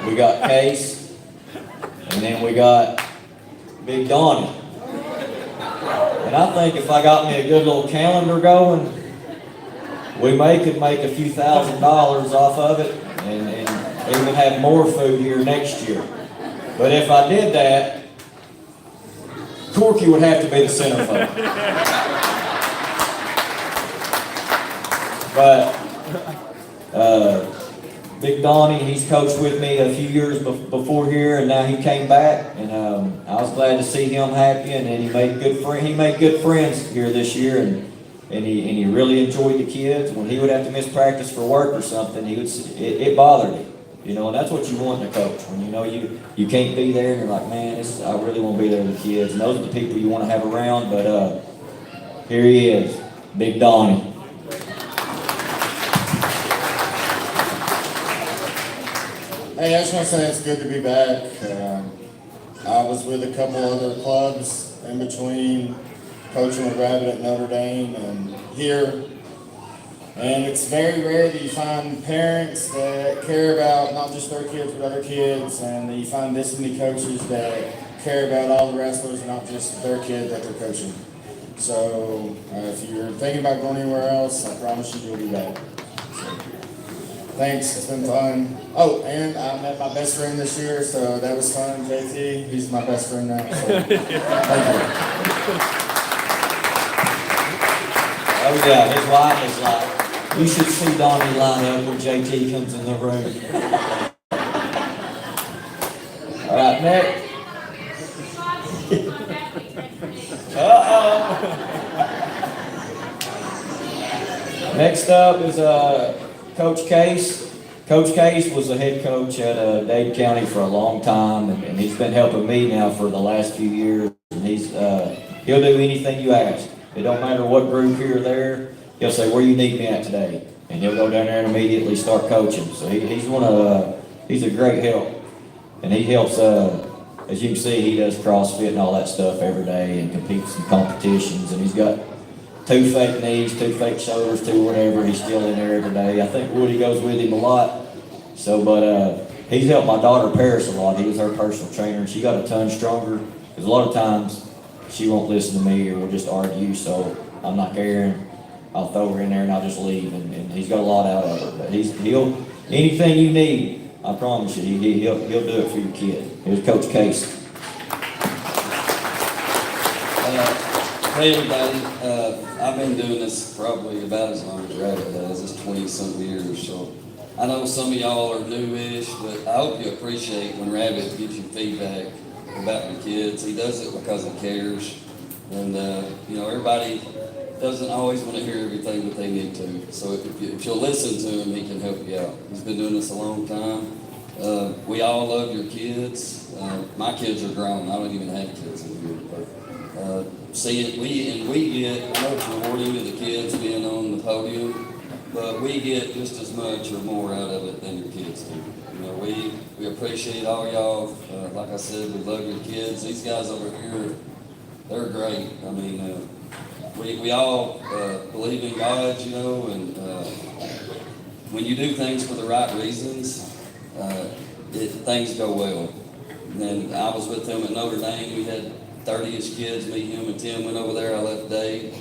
we got Case, and then we got Big Donnie. And I think if I got me a good little calendar going, we could make a few $1,000s off of it and even have more food here next year. But if I did that, Corky would have to be the centerfold. But Big Donnie, he's coached with me a few years before here, and now he came back, and I was glad to see him happy, and then he made good friends here this year, and he really enjoyed the kids. When he would have to miss practice for work or something, it bothered him. And that's what you want in a coach. When you can't be there and you're like, man, I really want to be there with the kids. And those are the people you want to have around. But here he is, Big Donnie. Hey, I just want to say it's good to be back. I was with a couple other clubs in between coaching with Rabbit at Notre Dame and here. And it's very rare that you find parents that care about not just their kids but other kids, and that you find this many coaches that care about all the wrestlers, not just their kid that they're coaching. So if you're thinking about going anywhere else, I promise you'll be back. Thanks, it's been fun. Oh, and I met my best friend this year, so that was fun, JT. He's my best friend now, so thank you. Oh yeah, his wife is like, you should see Donnie line up when JT comes in the room. All right, next. Next up is Coach Case. Coach Case was the head coach at Dade County for a long time, and he's been helping me now for the last few years. And he'll do anything you ask. It don't matter what group here or there. He'll say, where you need me at today? And he'll go down there and immediately start coaching. So he's a great help. And he helps, as you can see, he does CrossFit and all that stuff every day and competes in competitions. And he's got 2 fake knees, 2 fake shoulders, 2 whatever. He's still in there every day. I think Woody goes with him a lot. So, but he's helped my daughter Paris a lot. He was her personal trainer, and she got a ton stronger. Because a lot of times she won't listen to me or we'll just argue. So I'm not caring. I'll throw her in there and I'll just leave, and he's got a lot out of it. But he'll anything you need, I promise you, he'll do it for your kid. Here's Coach Case. Hey everybody, I've been doing this probably about as long as Rabbit has. It's 20-something years, so I know some of y'all are new-ish, but I hope you appreciate when Rabbit gives you feedback about your kids. He does it because he cares, and everybody doesn't always want to hear everything that they need to. So if you'll listen to him, he can help you out. He's been doing this a long time. We all love your kids. My kids are grown. I don't even have kids in here. But we get, I know it's rewarding to the kids being on the podium, but we get just as much or more out of it than your kids do. We appreciate all y'all. Like I said, we love your kids. These guys over here, they're great. I mean, we all believe in God, and when you do things for the right reasons, things go well. And I was with him at Notre Dame. We had 30-ish kids meet him, and Tim went over there. I left Dave,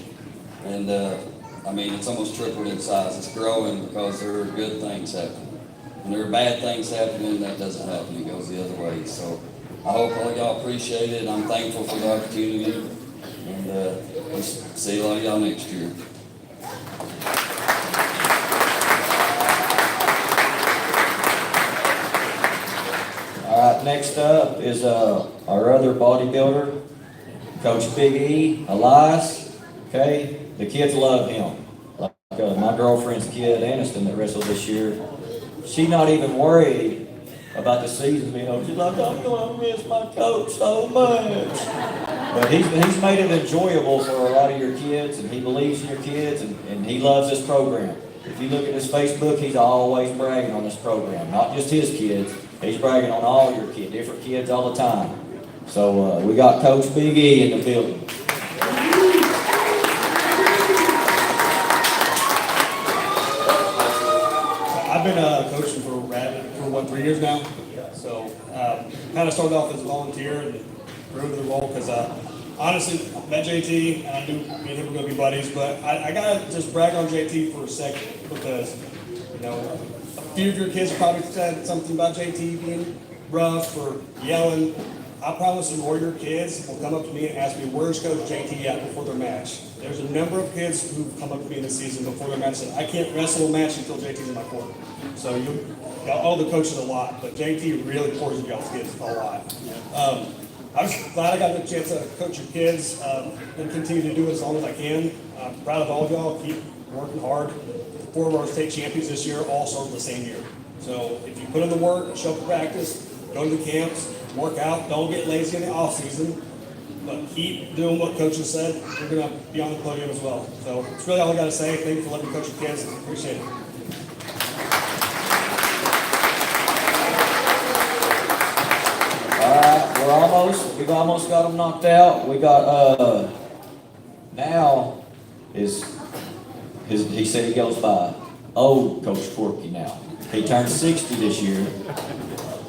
and it's almost tripled in size. It's growing because there are good things happening. When there are bad things happening, that doesn't happen. It goes the other way. So I hope all y'all appreciate it. I'm thankful for the opportunity, and we'll see a lot of y'all next year. All right, next up is our other bodybuilder, Coach Big E, Elias. Okay, the kids love him. Like my girlfriend's kid, Aniston, that wrestled this year. She's not even worried about the season being over. She's like, I'm going to miss my coach so much. But he's made it enjoyable for a lot of your kids, and he believes in your kids, and he loves this program. If you look at his Facebook, he's always bragging on this program. Not just his kids, he's bragging on all your kids, different kids all the time. So we got Coach Big E in the building. I've been coaching for Rabbit for 3 years now. So kind of started off as a volunteer and grew to the role because honestly, I met JT and I knew me and him were going to be buddies. But I got to just brag on JT for a second because, you know, a few of your kids probably said something about JT being rough or yelling. I promise you, more of your kids will come up to me and ask me, where's Coach JT at before their match? There's a number of kids who've come up to me this season before their match and said, I can't wrestle a match until JT's in my corner. So y'all owe the coaches a lot, but JT really pours into y'all's kids a lot. I'm glad I got the chance to coach your kids and continue to do it as long as I can. I'm proud of all of y'all. Keep working hard. 4 of our state champions this year all started the same year. So if you put in the work, show up to practice, go to the camps, work out, don't get lazy in the off season, but keep doing what coaches said. You're going to be on the podium as well. So that's really all I got to say. Thank you for letting me coach your kids. Appreciate it. All right, we've almost got them knocked out. We got, now he said he goes by old Coach Corky now. He turned 60 this year.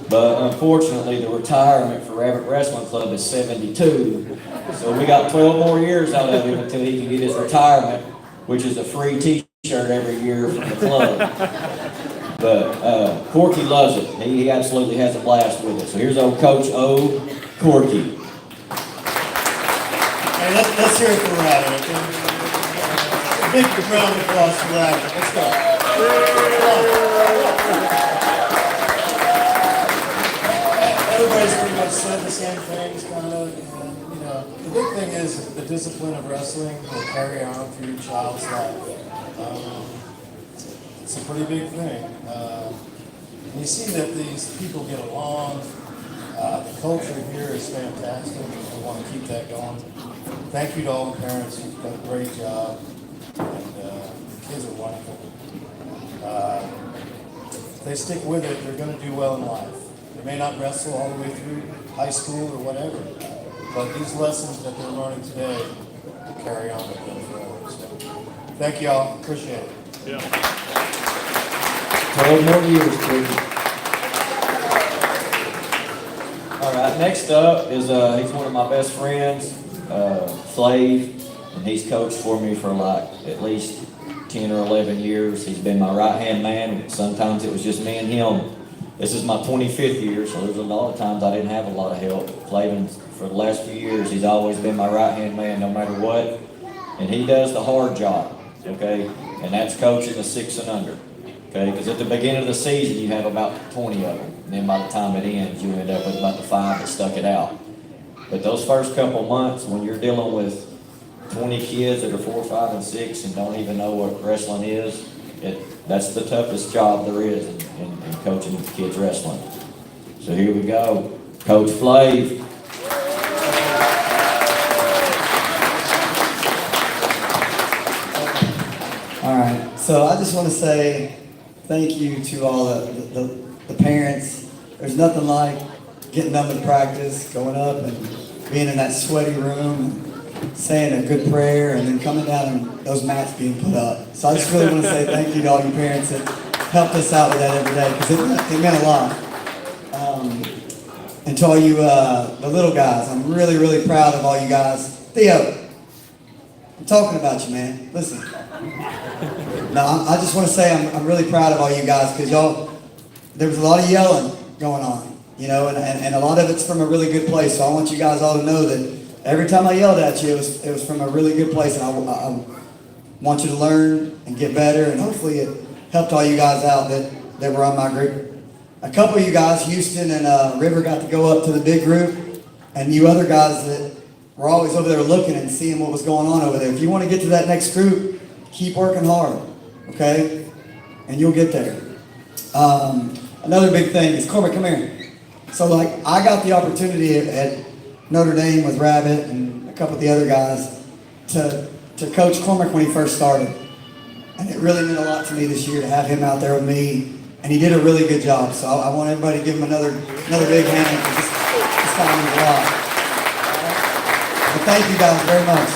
But unfortunately, the retirement for Rabbit Wrestling Club is 72. So we got 12 more years out of him until he can get his retirement, which is a free t-shirt every year from the club. But Corky loves it. He absolutely has a blast with it. So here's old Coach O. Corky. Hey, let's hear it for Rabbit, okay? A big round of applause for Rabbit. Let's go. Everybody's pretty much said the same things, kind of. And, you know, the big thing is the discipline of wrestling will carry on through your child's life. It's a pretty big thing. And you see that these people get along. The culture here is fantastic. We want to keep that going. Thank you to all the parents. You've done a great job. And the kids are wonderful. If they stick with it, they're going to do well in life. They may not wrestle all the way through high school or whatever, but these lessons that they're learning today will carry on with them forever. So, thank you all. Appreciate it. Yeah. 12 more years, please. All right, next up is he's one of my best friends, Flav, and he's coached for me for like at least 10 or 11 years. He's been my right-hand man. Sometimes it was just me and him. This is my 25th year, so there's a lot of times I didn't have a lot of help. Flavin, for the last few years, he's always been my right-hand man no matter what. And he does the hard job, okay? And that's coaching the 6 and under, okay? Because at the beginning of the season, you have about 20 of them. And then by the time it ends, you end up with about the 5 that stuck it out. But those first couple months, when you're dealing with 20 kids that are 4, 5, and 6 and don't even know what wrestling is, that's the toughest job there is in coaching kids wrestling. So here we go. Coach Flav. All right, so I just want to say thank you to all the parents. There's nothing like getting done with practice, going up and being in that sweaty room, and saying a good prayer, and then coming down and those mats being put up. So I just really want to say thank you to all you parents that helped us out with that every day, because it meant a lot. And to all you, the little guys, I'm really, really proud of all you guys. Theo, I'm talking about you, man. Listen. No, I just want to say I'm really proud of all you guys, because y'all, there was a lot of yelling going on, you know, and a lot of it's from a really good place. So I want you guys all to know that every time I yelled at you, it was from a really good place, and I want you to learn and get better, and hopefully it helped all you guys out that were on my group. a couple of you guys, Houston and River, got to go up to the big group, and you other guys that were always over there looking and seeing what was going on over there. If you want to get to that next group, keep working hard, okay? And you'll get there. Another big thing is, Cormac, come here. So, like, I got the opportunity at Notre Dame with Rabbit and a couple of the other guys to coach Cormac when he first started. And it really meant a lot to me this year to have him out there with me. And he did a really good job. So I want everybody to give him another big hand. This time means a lot. So thank you guys very much.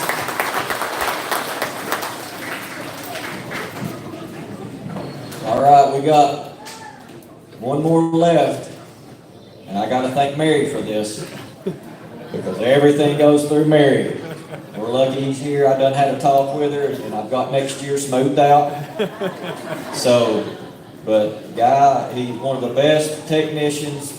All right, we got one more left. And I got to thank Mary for this, because everything goes through Mary. We're lucky he's here. I done had a talk with her, and I've got next year smoothed out. So, but Guy, he's one of the best technicians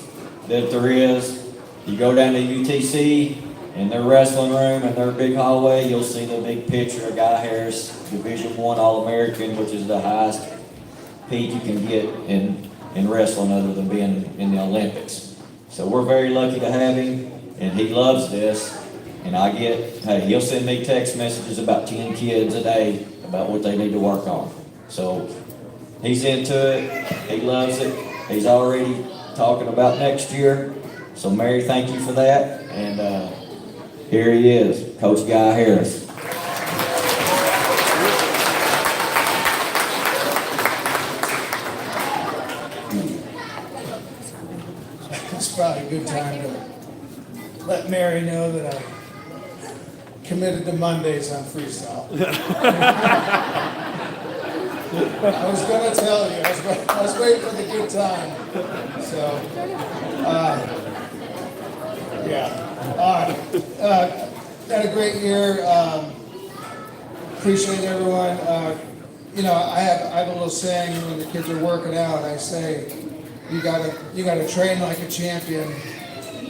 that there is. You go down to UTC in their wrestling room and their big hallway, you'll see the big picture of Guy Harris, Division I All-American, which is the highest peak you can get in wrestling other than being in the Olympics. So we're very lucky to have him, and he loves this. And he'll send me text messages about 10 kids a day about what they need to work on. So he's into it, he loves it. He's already talking about next year. So Mary, thank you for that. And here he is, Coach Guy Harris. It's probably a good time to let Mary know that I committed to Mondays on freestyle. I was going to tell you. I was waiting for the good time. So, had a great year. Appreciate everyone. I have a little saying when the kids are working out. I say, you gotta train like a champion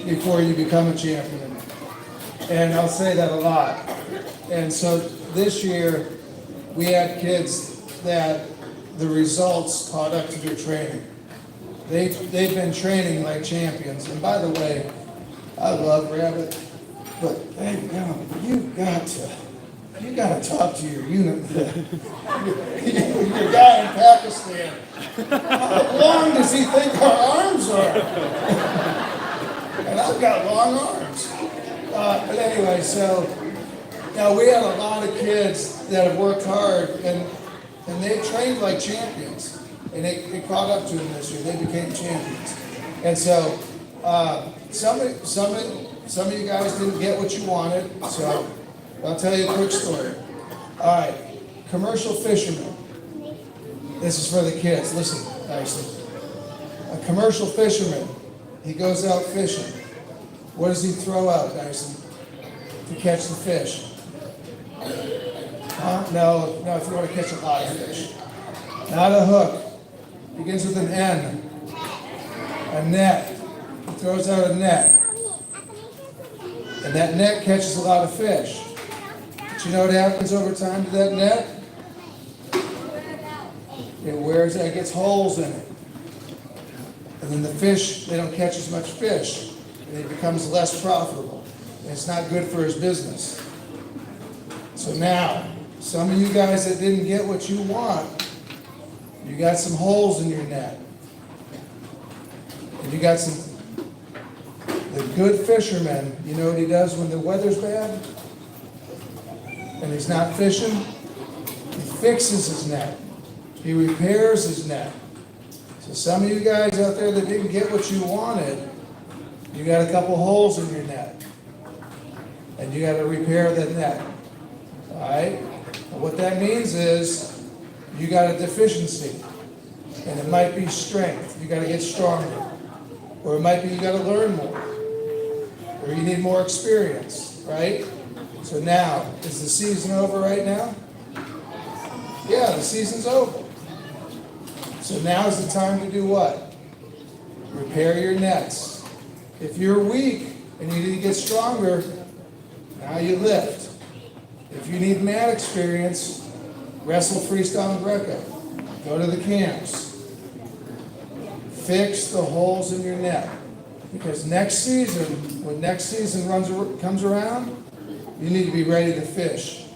before you become a champion. And I'll say that a lot. And so this year, we had kids that the results caught up to their training. They've been training like champions. And by the way, I love Rabbit, but hey, you gotta talk to your unit, your guy in Pakistan. How long does he think our arms are? And I've got long arms. But anyway, so now we had a lot of kids that have worked hard and they trained like champions. And they caught up to them this year. They became champions. And so some of you guys didn't get what you wanted. So I'll tell you a quick story. All right, commercial fisherman. This is for the kids. Listen, nicely. A commercial fisherman, he goes out fishing. What does he throw out, Dyson, to catch the fish? No, if you want to catch a lot of fish. Not a hook. Begins with an N. A net. He throws out a net. And that net catches a lot of fish. But you know what happens over time to that net? It wears out, it gets holes in it. And then the fish, they don't catch as much fish. And it becomes less profitable. And it's not good for his business. So now, some of you guys that didn't get what you want, you got some holes in your net. And you got the good fisherman, you know what he does when the weather's bad? And he's not fishing? He fixes his net. He repairs his net. So some of you guys out there that didn't get what you wanted, you got a couple holes in your net. And you got to repair that net. All right? And what that means is you got a deficiency. And it might be strength. You got to get stronger. Or it might be you got to learn more. Or you need more experience, right? So now, is the season over right now? Yeah, the season's over. So now's the time to do what? Repair your nets. If you're weak and you need to get stronger, now you lift. If you need mat experience, wrestle freestyle and Greco. Go to the camps. Fix the holes in your net. Because next season, when next season comes around, you need to be ready to fish.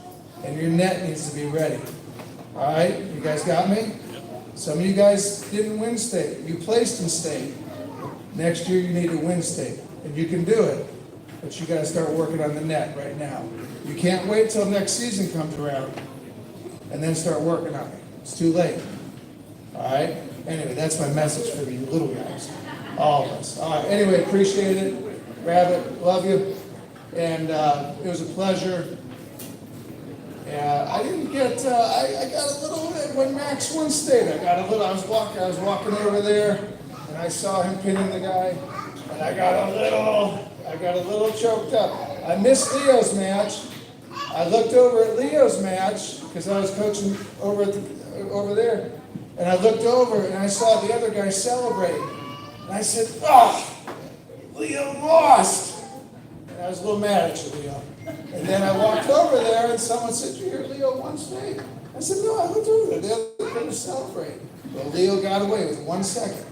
And your net needs to be ready. All right? You guys got me? Some of you guys didn't win state. You placed in state. Next year you need to win state. And you can do it. But you got to start working on the net right now. You can't wait till next season comes around and then start working on it. It's too late. All right? Anyway, that's my message for you little guys. All of us. All right. Anyway, appreciate it. Rabbit, love you. And it was a pleasure. I didn't get, I got a little, when Max won state, I was walking over there, and I saw him pinning the guy, and I got a little choked up. I missed Leo's match. I looked over at Leo's match, because I was coaching over there, and I looked over, and I saw the other guy celebrate. And I said, Leo lost. And I was a little mad at you, Leo. And then I walked over there, and someone said, you hear Leo won state? I said, no, I looked over there. The other guy was celebrating. Well, Leo got away with 1 second.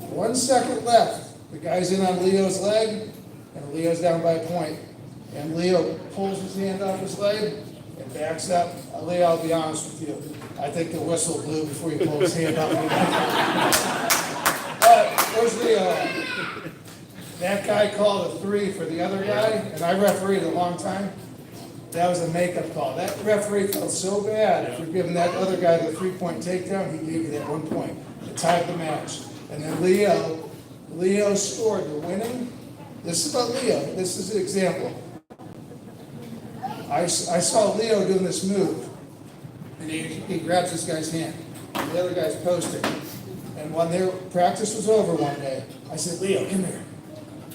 1 second left. The guy's in on Leo's leg, and Leo's down by a point. And Leo pulls his hand off his leg and backs up. Leo, I'll be honest with you. I think the whistle blew before he pulled his hand off. Where's Leo at? That guy called a 3 for the other guy, and I refereed a long time. That was a makeup call. That referee felt so bad for giving that other guy the 3-point takedown. He gave you that 1 point. It tied the match. And then Leo scored the winning. This is about Leo. This is an example. I saw Leo doing this move, and he grabs this guy's hand, and the other guy's posting. And when their practice was over one day, I said, Leo, come here.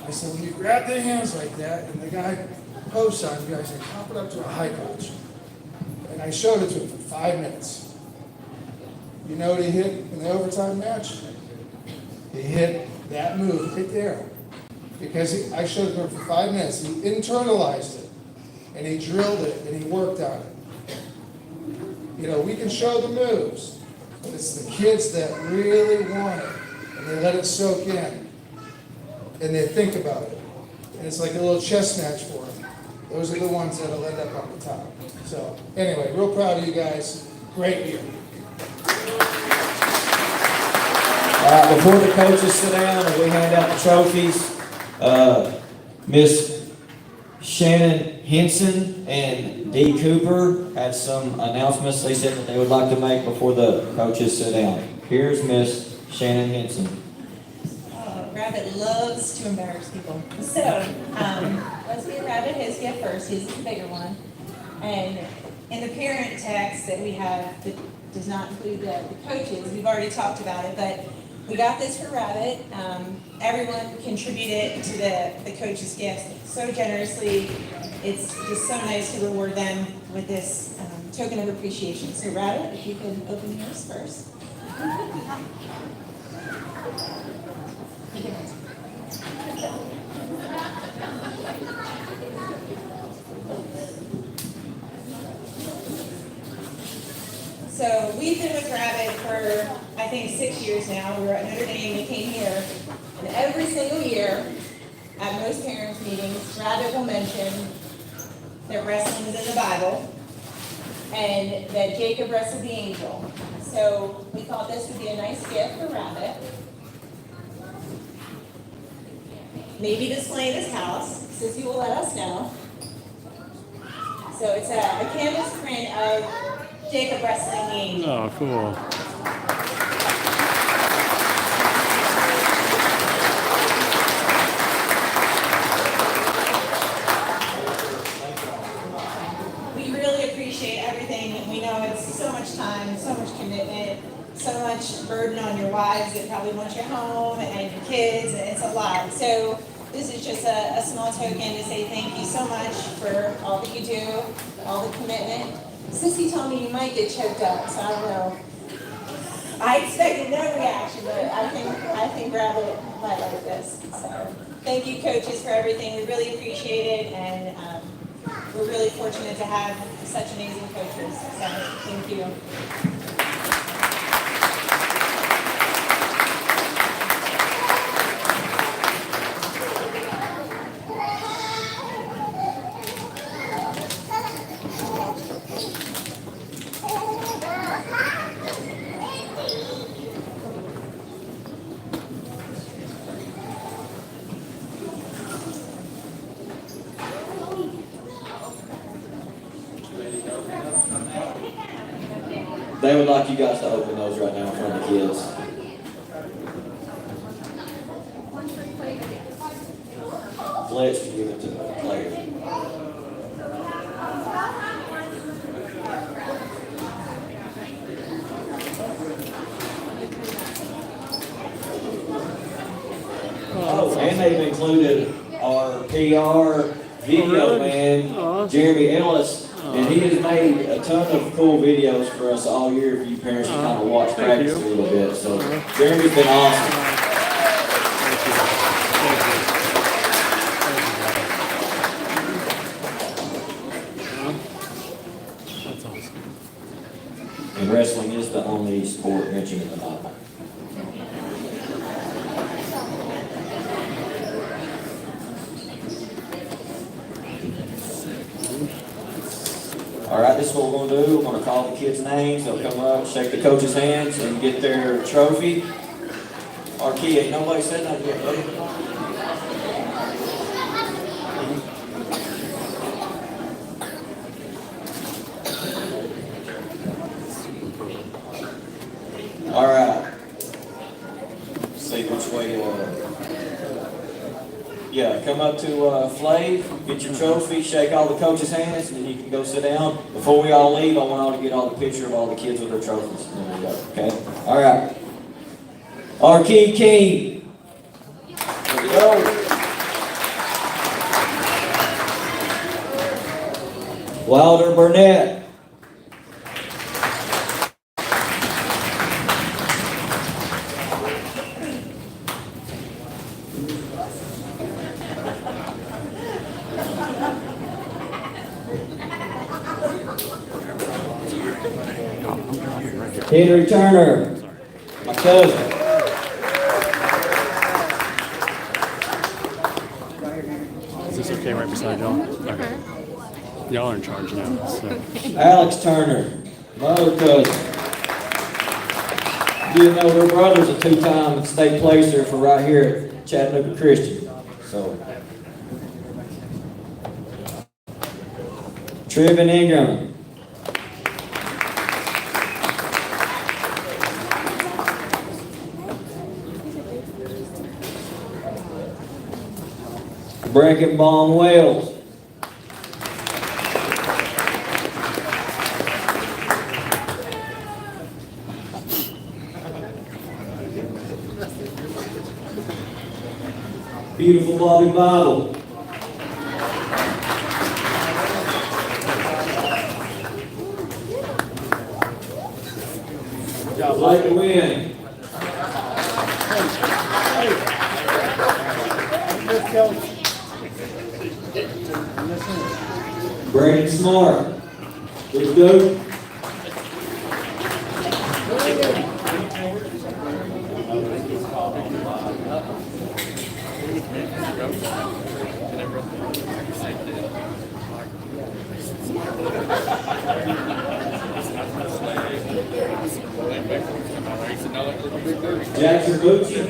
I said, when you grab their hands like that, and the guy posts on you, I said, pop it up to a high crotch. And I showed it to him for 5 minutes. You know what he hit in the overtime match? He hit that move right there. Because I showed it to him for 5 minutes. He internalized it, and he drilled it, and he worked on it. You know, we can show the moves, but it's the kids that really want it, and they let it soak in, and they think about it. And it's like a little chess match for them. Those are the ones that'll end up on the top. So, anyway, real proud of you guys. Great year. Before the coaches sit down and we hand out the trophies, Miss Shannon Henson and Dee Cooper had some announcements they said that they would like to make before the coaches sit down. Here's Miss Shannon Henson. Rabbit loves to embarrass people. So, let's get Rabbit his gift first. His is the bigger one. And in the parent text that we have that does not include the coaches, we've already talked about it, but we got this for Rabbit. Everyone contributed to the coaches' gifts so generously. It's just so nice to reward them with this token of appreciation. So Rabbit, if you could open yours first. So we've been with Rabbit for, I think, 6 years now. We were at Notre Dame, we came here, and every single year, at most parents' meetings, Rabbit will mention that wrestling is in the Bible, and that Jacob wrestled the angel. So we thought this would be a nice gift for Rabbit. Maybe display in his house, since you will let us know. So it's a canvas print of Jacob wrestling the angel. Oh, cool. We really appreciate everything. We know it's so much time, so much commitment, so much burden on your wives that probably want you home and your kids, and it's a lot. So this is just a small token to say thank you so much for all that you do, all the commitment. Sissy told me you might get choked up, so I don't know. I expected no reaction, but I think Rabbit might like this. So thank you, coaches, for everything. We really appreciate it, and we're really fortunate to have such amazing coaches. So thank you. They would like you guys to open those right now in front of the kids. Fletch can give it to the player. Oh, and they've included our PR video man, Jeremy Ellis, and he has made a ton of cool videos for us all year for you parents to kind of watch practice a little bit. So Jeremy's been awesome. That's awesome. And wrestling is the only sport mentioned in the Bible. All right, this is what we're going to do. We're going to call the kids' names. They'll come up, shake the coach's hands, and get their trophy. Our key, ain't nobody said nothing yet, buddy. All right. Let's see which way. Yeah, come up to Flav, get your trophy, shake all the coaches' hands, and then you can go sit down. Before we all leave, I want all to get all the picture of all the kids with their trophies. There we go. Okay. All right. Our key. There we go. Wilder Burnett. Henry Turner, my cousin. Is this okay right beside y'all? Okay. Y'all are in charge now. So. Alex Turner, my other cousin. You know, their brother's a two-time state placer for right here at Chattanooga Christian. So, Trevin Ingram. Breckenbaum Wells. Beautiful Bobby Bible. Like to win. Brandon Smart. Let's go. Jackson Bucci.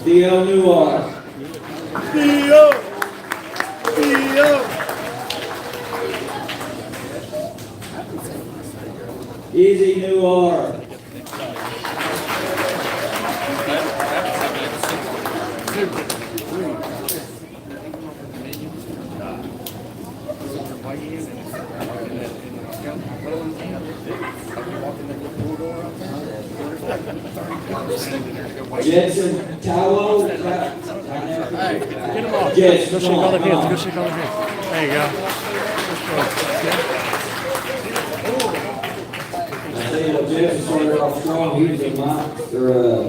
Theo Newar. Theo. Easy Newar. Jetson Towel. Get them off. Yes, Go shake all their hands. Go shake all their hands. There you go. Jeff started off strong. He was in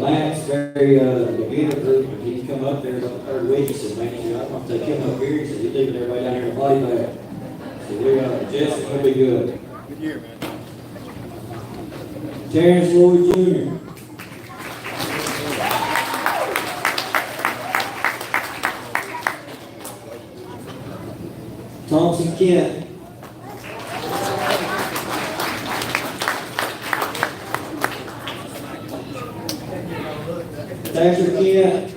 Matt's very beginner group, and he's come up there about the third week. He said, "Man, I'm going to take him up here." He said, "He's leaving everybody down here to play back." So Jeff's going to be good. Good year, man. Terrence Lloyd Jr. Thompson Kent. Thatcher Kent.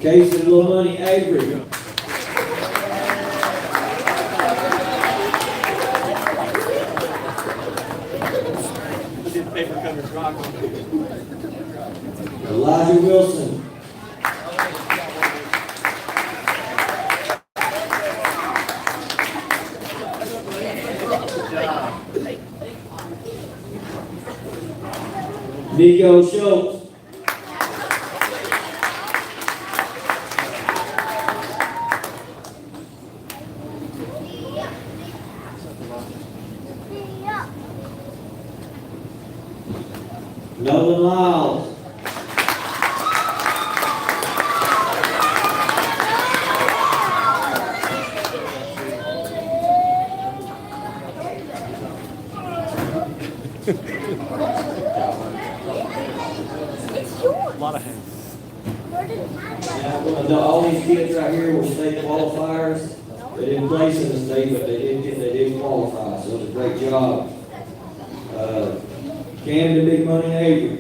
Casey Little Money Avery. Elijah Wilson. Nico Schultz. Nolan Lyles. A lot of hands. All these kids right here were state qualifiers. They didn't place in the state, but they did qualify, so it was a great job. Camden Big Money Avery.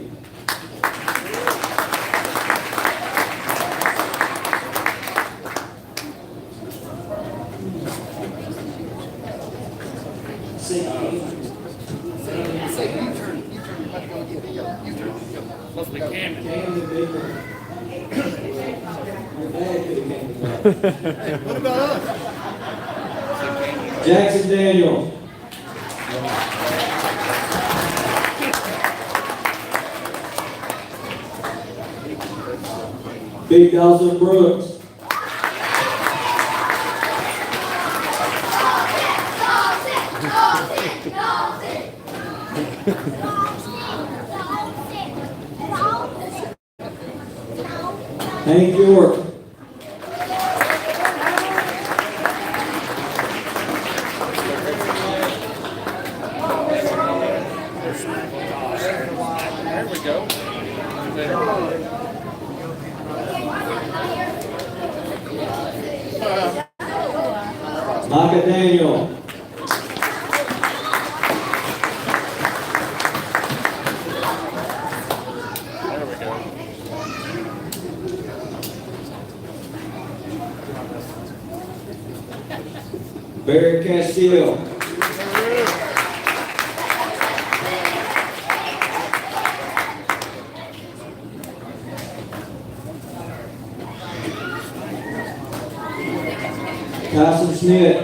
What about us? Jackson Daniel. Big Dawson Brooks. Hank York. There we go. Micah Daniel. There we go. Barry Castillo. Tyson Smith.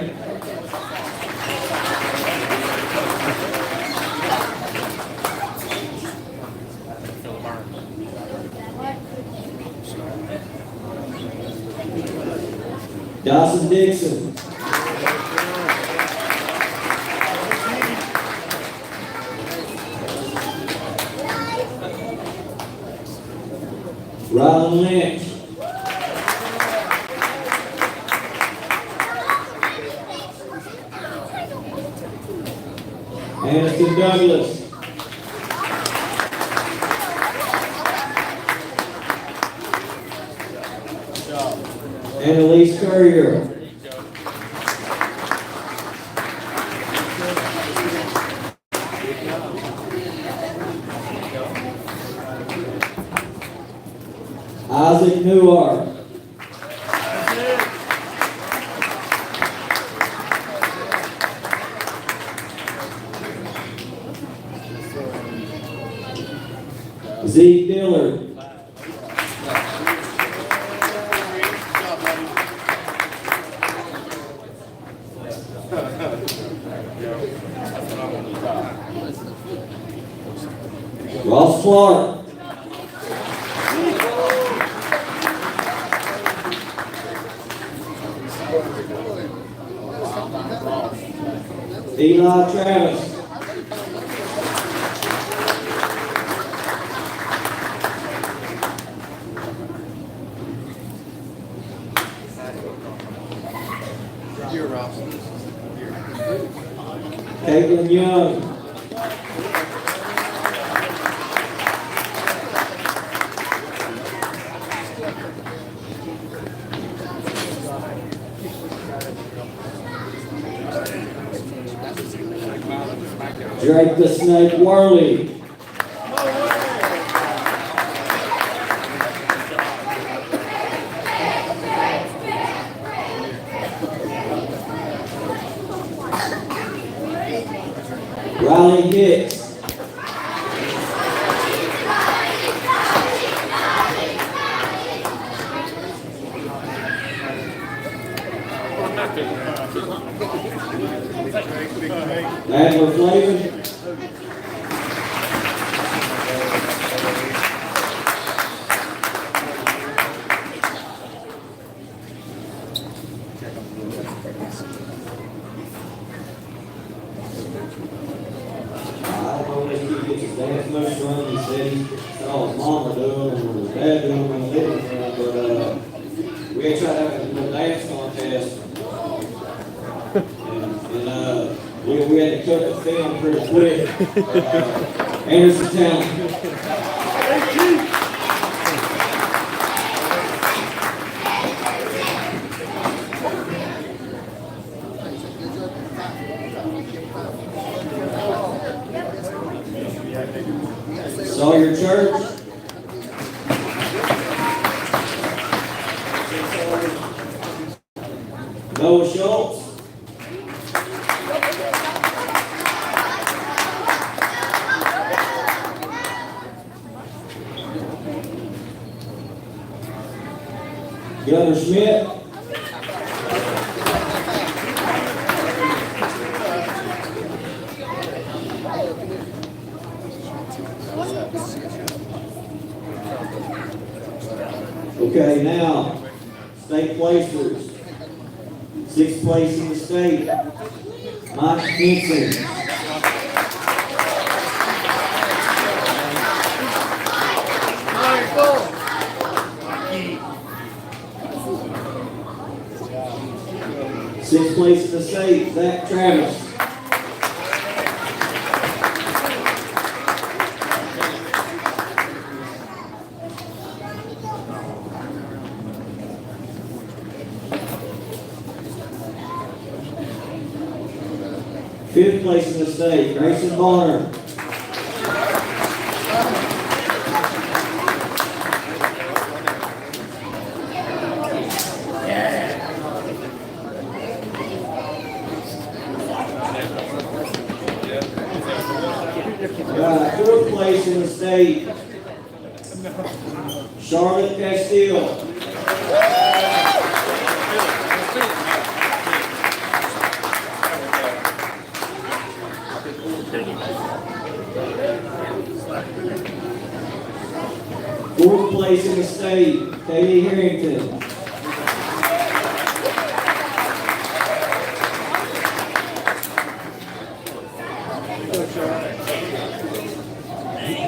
Dawson Dixon. Rylan Lynch. Anderson Douglas. Annalise Courier. Isaac Newar. Zeke Dillard. Ross Clark. Eli Travis. Here, Ross. Caitlin Young. Drake the Snake Worley. Riley Hicks. Adler Flavin. I don't know if he gets his dance moves run. He said he saw his mama do them and his dad do them in the living room, but we had tried to have a dance contest. And we had to cut the film pretty quick. Anderson Town. Sawyer Church. Noah Schultz. Gunnar Schmidt. Okay, now, state placers. Sixth place in the state, Mike Henson. Sixth place in the state, Zach Travis. Fifth place in the state, Grayson Bonner. Fourth place in the state, Charlotte Castile. Fourth place in the state, Kaylee Harrington.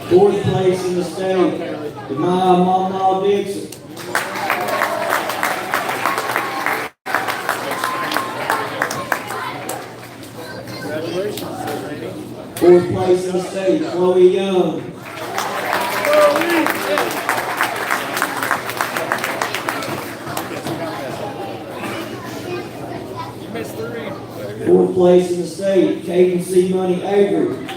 Fourth place in the state, Demaya Mama Dixon. Fourth place in the state, Chloe Young. Fourth place in the state, Caden C. Money Avery.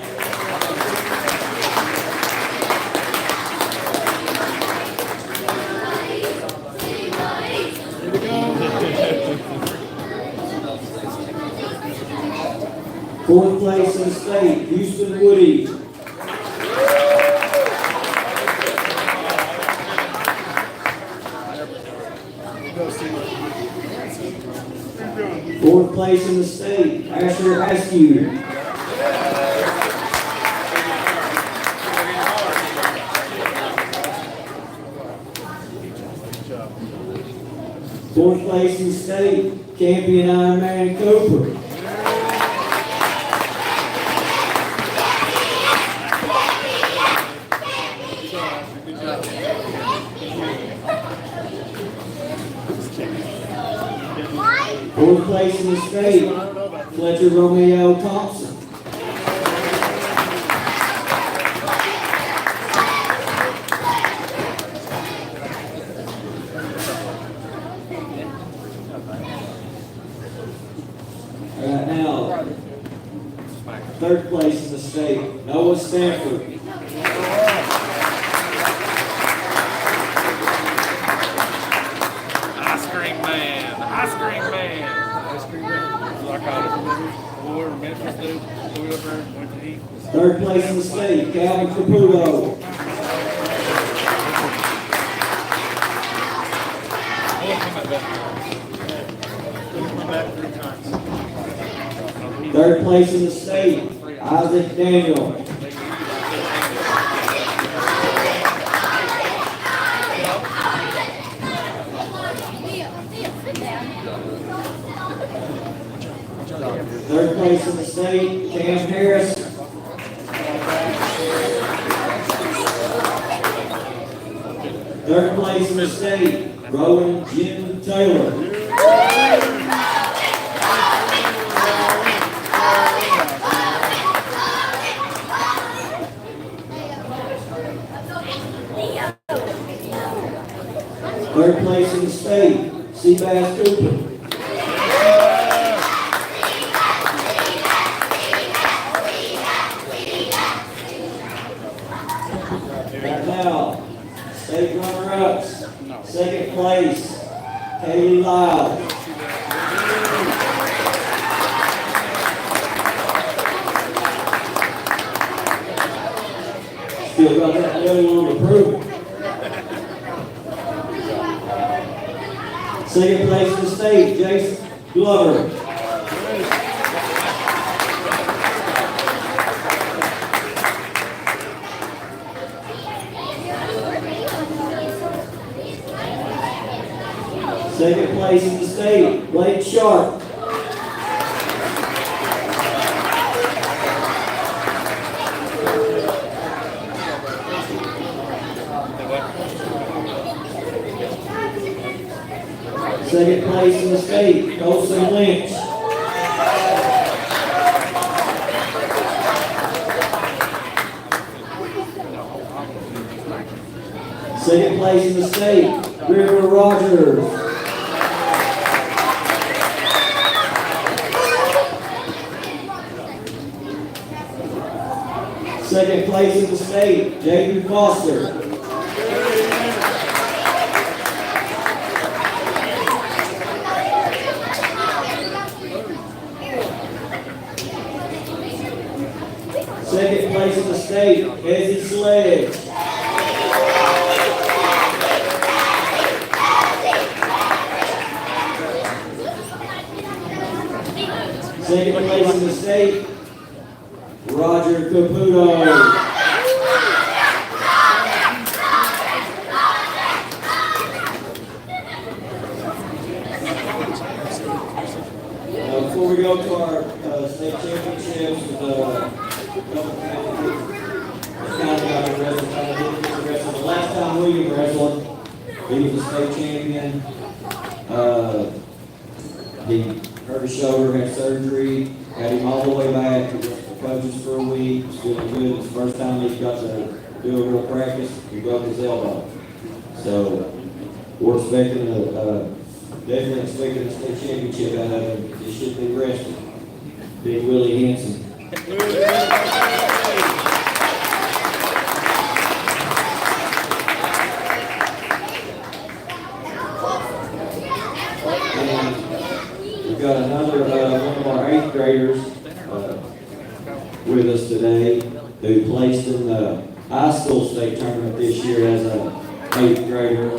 Fourth place in the state, Houston Woody. Fourth place in the state, Asher Askew. Fourth place in the state, champion Ironman Cooper. Fourth place in the state, Fletcher Romeo Thompson. Right now, third place in the state, Noah Stanford. Ice cream man. whoever Memphis did, whoever went to eat. Third place in the state, Calvin Caputo. Third place in the state, Isaac Daniel. Third place in the state, Cam Harris. Third place in the state, Rowan Jim Taylor. Third place in the state, Seabass Cooper. Right now, state runner-ups, second place, Kaylee Lyle. Still got that medal on to prove it. Second place in the state, Jason Glover. Second place in the state, Blake Sharp. Second place in the state, Colson Lynch. Second place in the state, River Rogers. Second place in the state, Jaden Foster. Second place in the state, Ezzy Sledge. Second place in the state, Roger Caputo. Before we go to our state championships, the last time William wrestled, he was a state champion. He hurt his shoulder, had surgery, had him all the way back. He went to coaches for a week, was feeling good. It's the first time he got to do a real practice, he broke his elbow. So we're expecting definitely expecting a state championship out of him. He should be rested. Big Willie Hanson. We've got another one of our 8th graders with us today who placed in the high school state tournament this year as a 8th grader.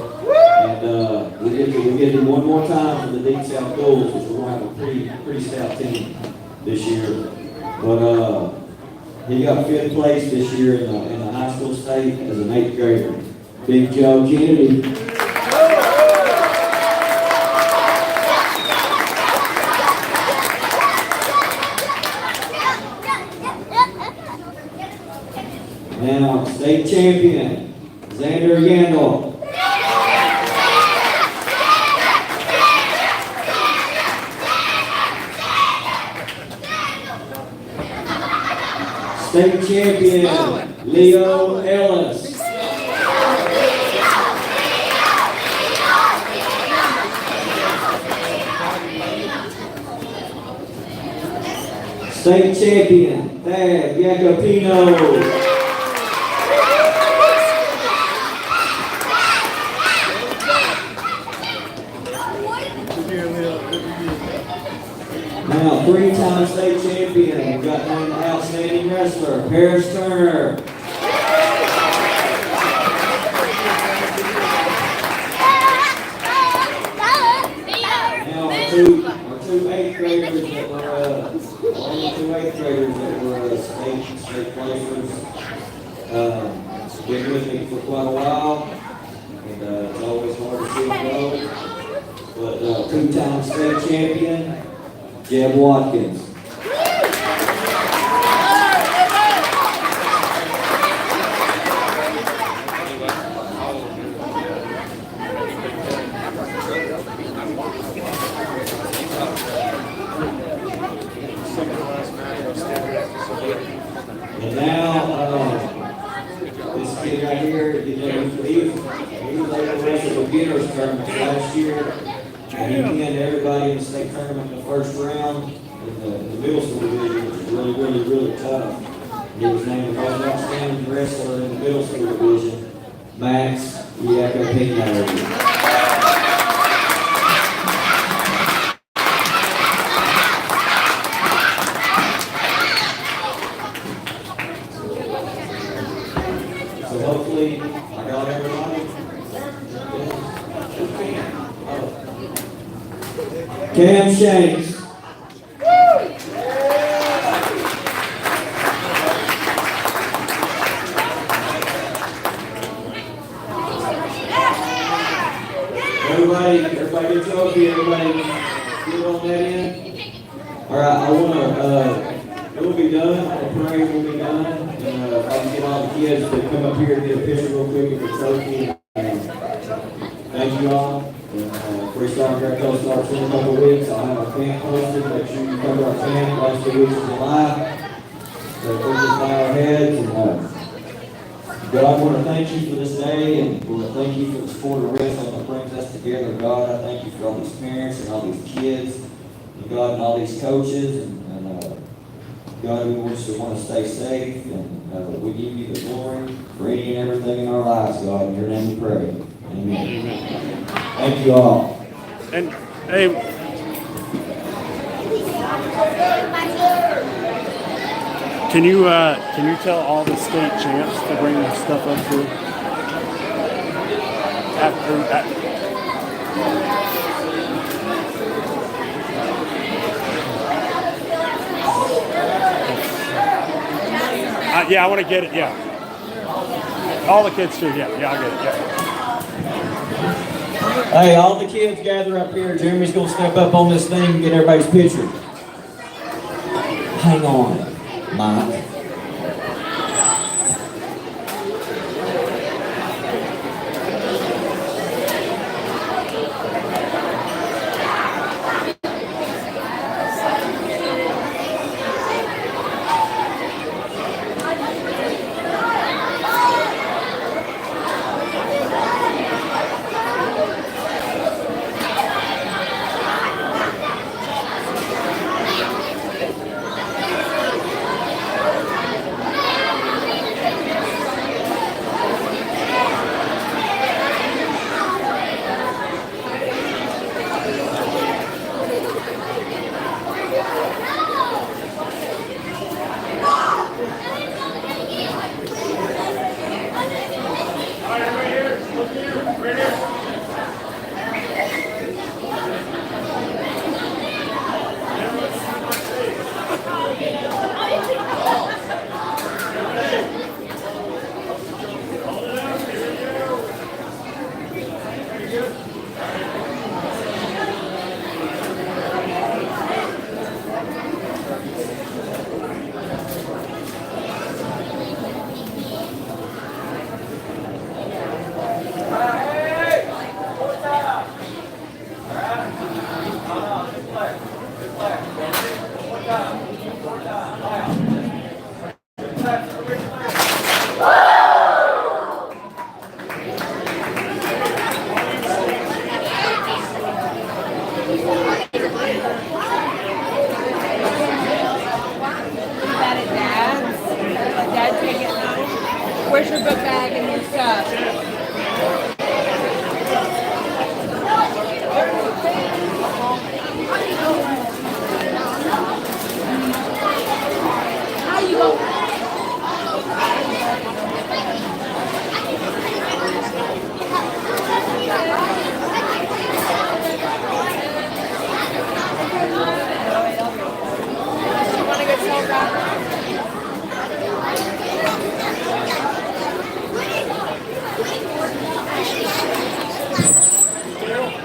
And we get him one more time for the Deep South Goals, which we're going to have a pretty stout team this year. But he got 5th place this year in the high school state as an 8th grader. Big Joe Kennedy. Now, state champion, Xander Yandel. State champion, Leo Ellis. State champion, Thad Jacopino. Now, 3-time state champion, we've got named the outstanding wrestler, Paris Turner. Now our two eighth graders that were, only two eighth graders that were state placers, been with me for quite a while, and it's always hard to see them go. But two-time state champion, Jeb Watkins. And now, this kid right here, you know, he was able to wrestle the beginners tournament last year. And he pinned everybody in the state tournament in the first round. In the middle school division, which was really tough. He was named the most outstanding wrestler in the middle school division, Max Iacopino. So hopefully, I got everybody. Cam Shanks. Everybody gets over here, everybody get on that end. All right, it will be done, the parade will be done. And if I can get all the kids to come up here and get a picture real quick of the trophy. Thank you all. Freestyle Greco starts in a couple of weeks. I'll have a camp posted. Make sure you come to our camp last 2 weeks of July. So we'll just bow our heads. And God, I want to thank you for this day, and I want to thank you for the sport of wrestling that brings us together. God, I thank you for all these parents and all these kids, and God, and all these coaches. And God, we just want to stay safe, and we give you the glory for any and everything in our lives, God. In your name we pray. Amen. Thank you all. And hey, can you tell all the state champs to bring their stuff up too? Yeah, I want to get it. Yeah, all the kids too. Yeah, I'll get it. Yeah. Hey, all the kids gather up here. Jeremy's going to step up on this thing and get everybody's picture. Hang on, Mike.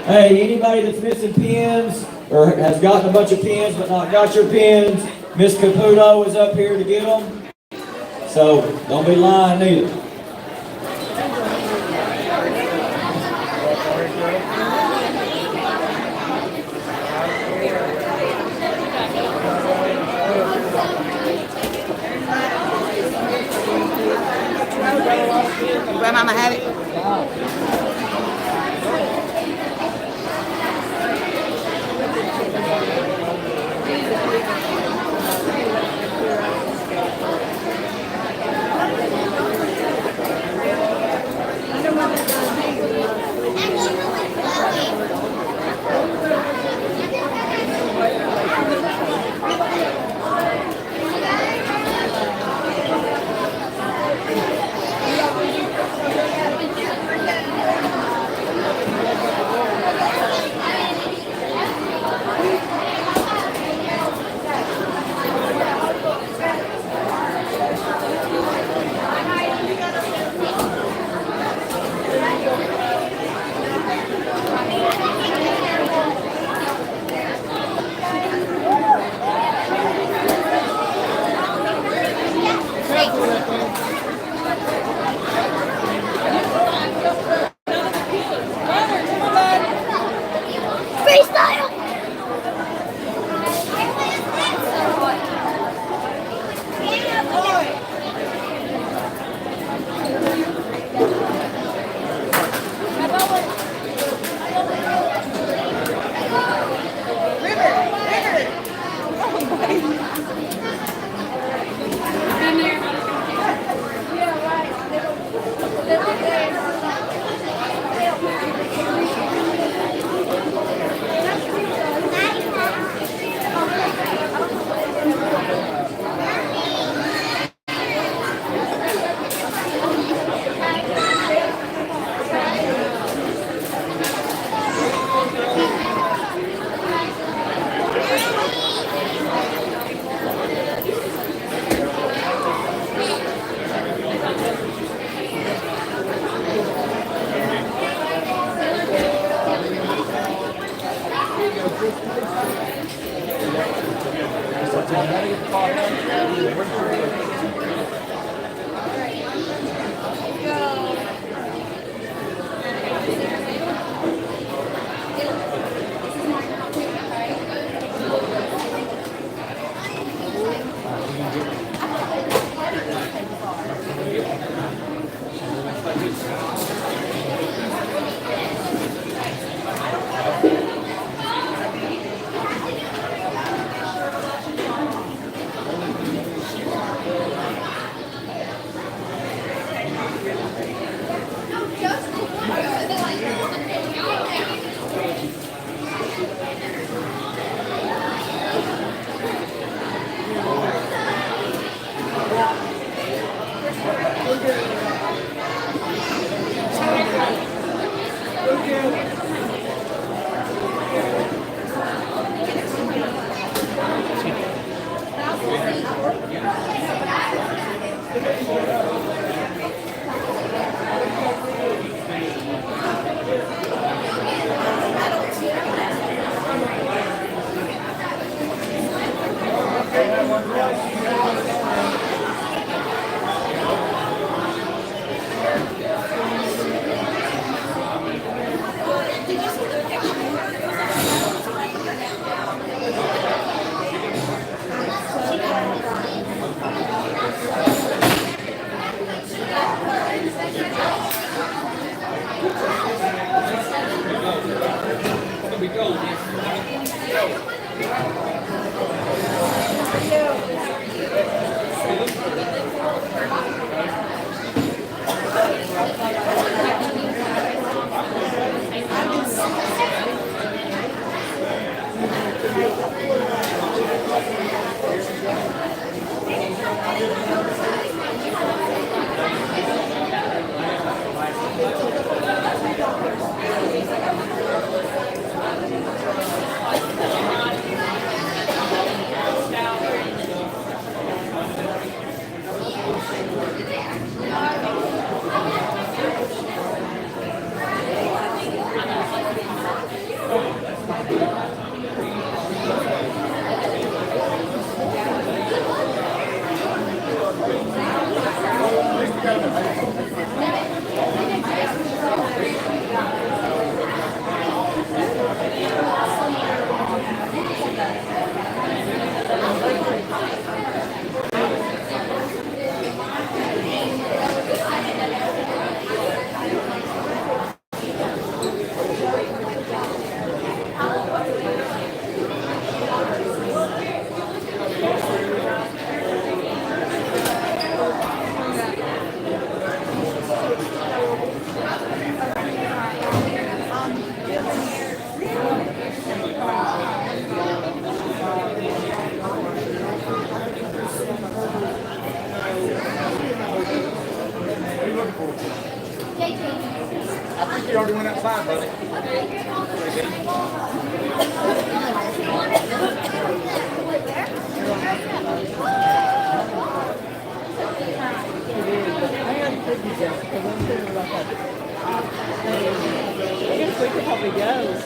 Hey, anybody that's missing pins or has gotten a bunch of pins but not got your pins, Miss Caputo is up here to get them. So don't be lying either. Grandmama have it? Freestyle! You already went outside, buddy. I guess we could probably go.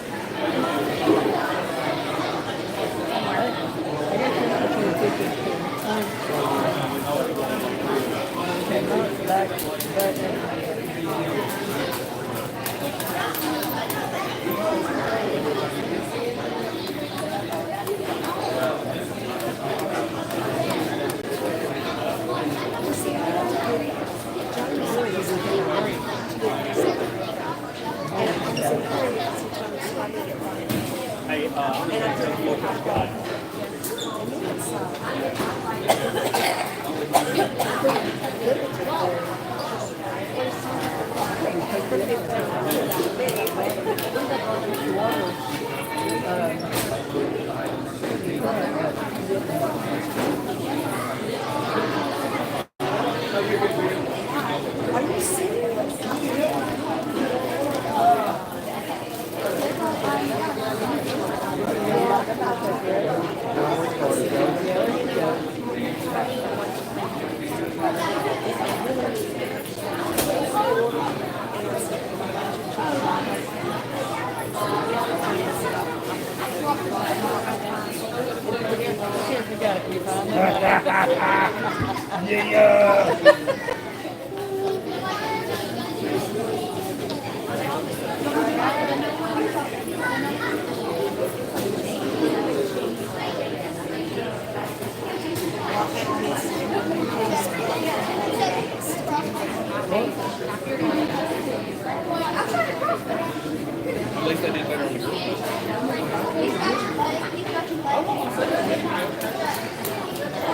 At least I did better on the girls.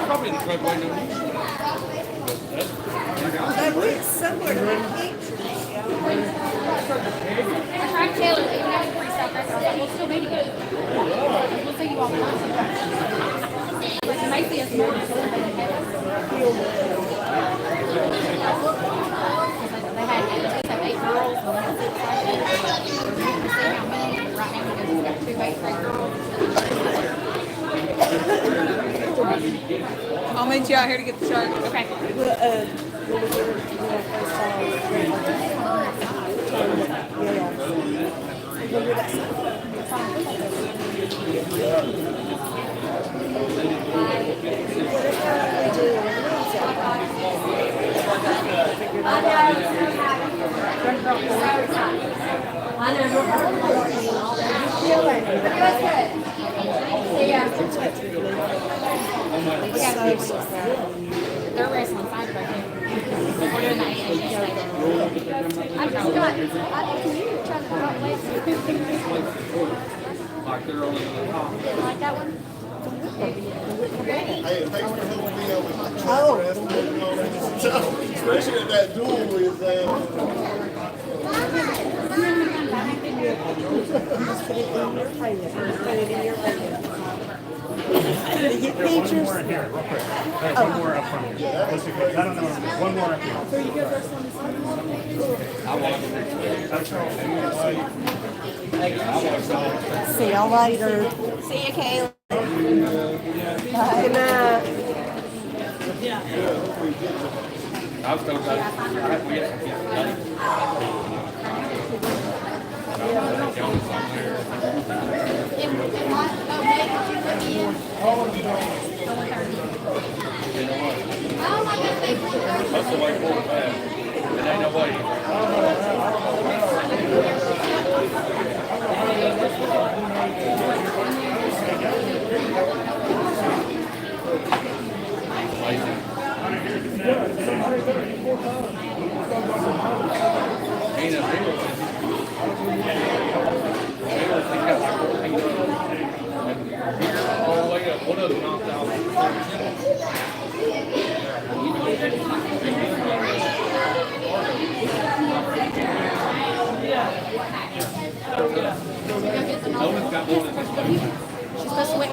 Probably in the truck way down They went somewhere to make pictures. I tried to tell her that you have to freestyle practice. I said, we'll still be together. We'll see you all the time. Like, you may see us more. They had 8 girls. But we had 6 last year. We see how many. Right now, we've got 2 8th grade girls. I'll meet you out here to get the shirt. Okay. They're wrestling fighter right here. We're doing that. I just got, I think you're trying to drop weights. like they're only on the top. Didn't like that one? Hey, thanks for helping me out with my truck. Especially at that duel with Just put it in your payment. Put it in your payment. Did you get pictures? One more in here, real quick. One more up front here. Let's see, I don't know. One more up here. So you go first on this one? See y'all later. See you, Kayla. Good night. I was told that. That's the way forward, man. It ain't no way. All the way up, one of them knocked She's supposed to wait.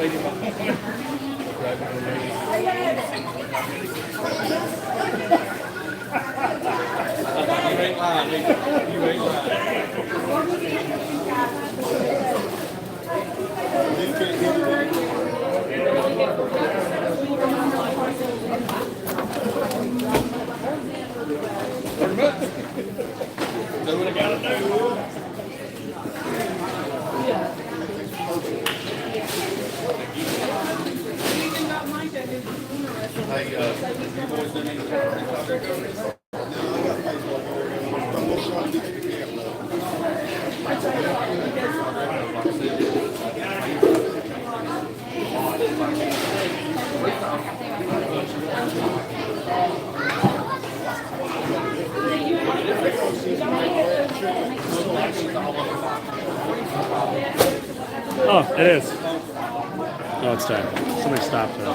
You ain't lying, nigga. You ain't Do what I gotta do. Hey, you boys done any Oh, it is. Oh, it's time. Somebody stopped it.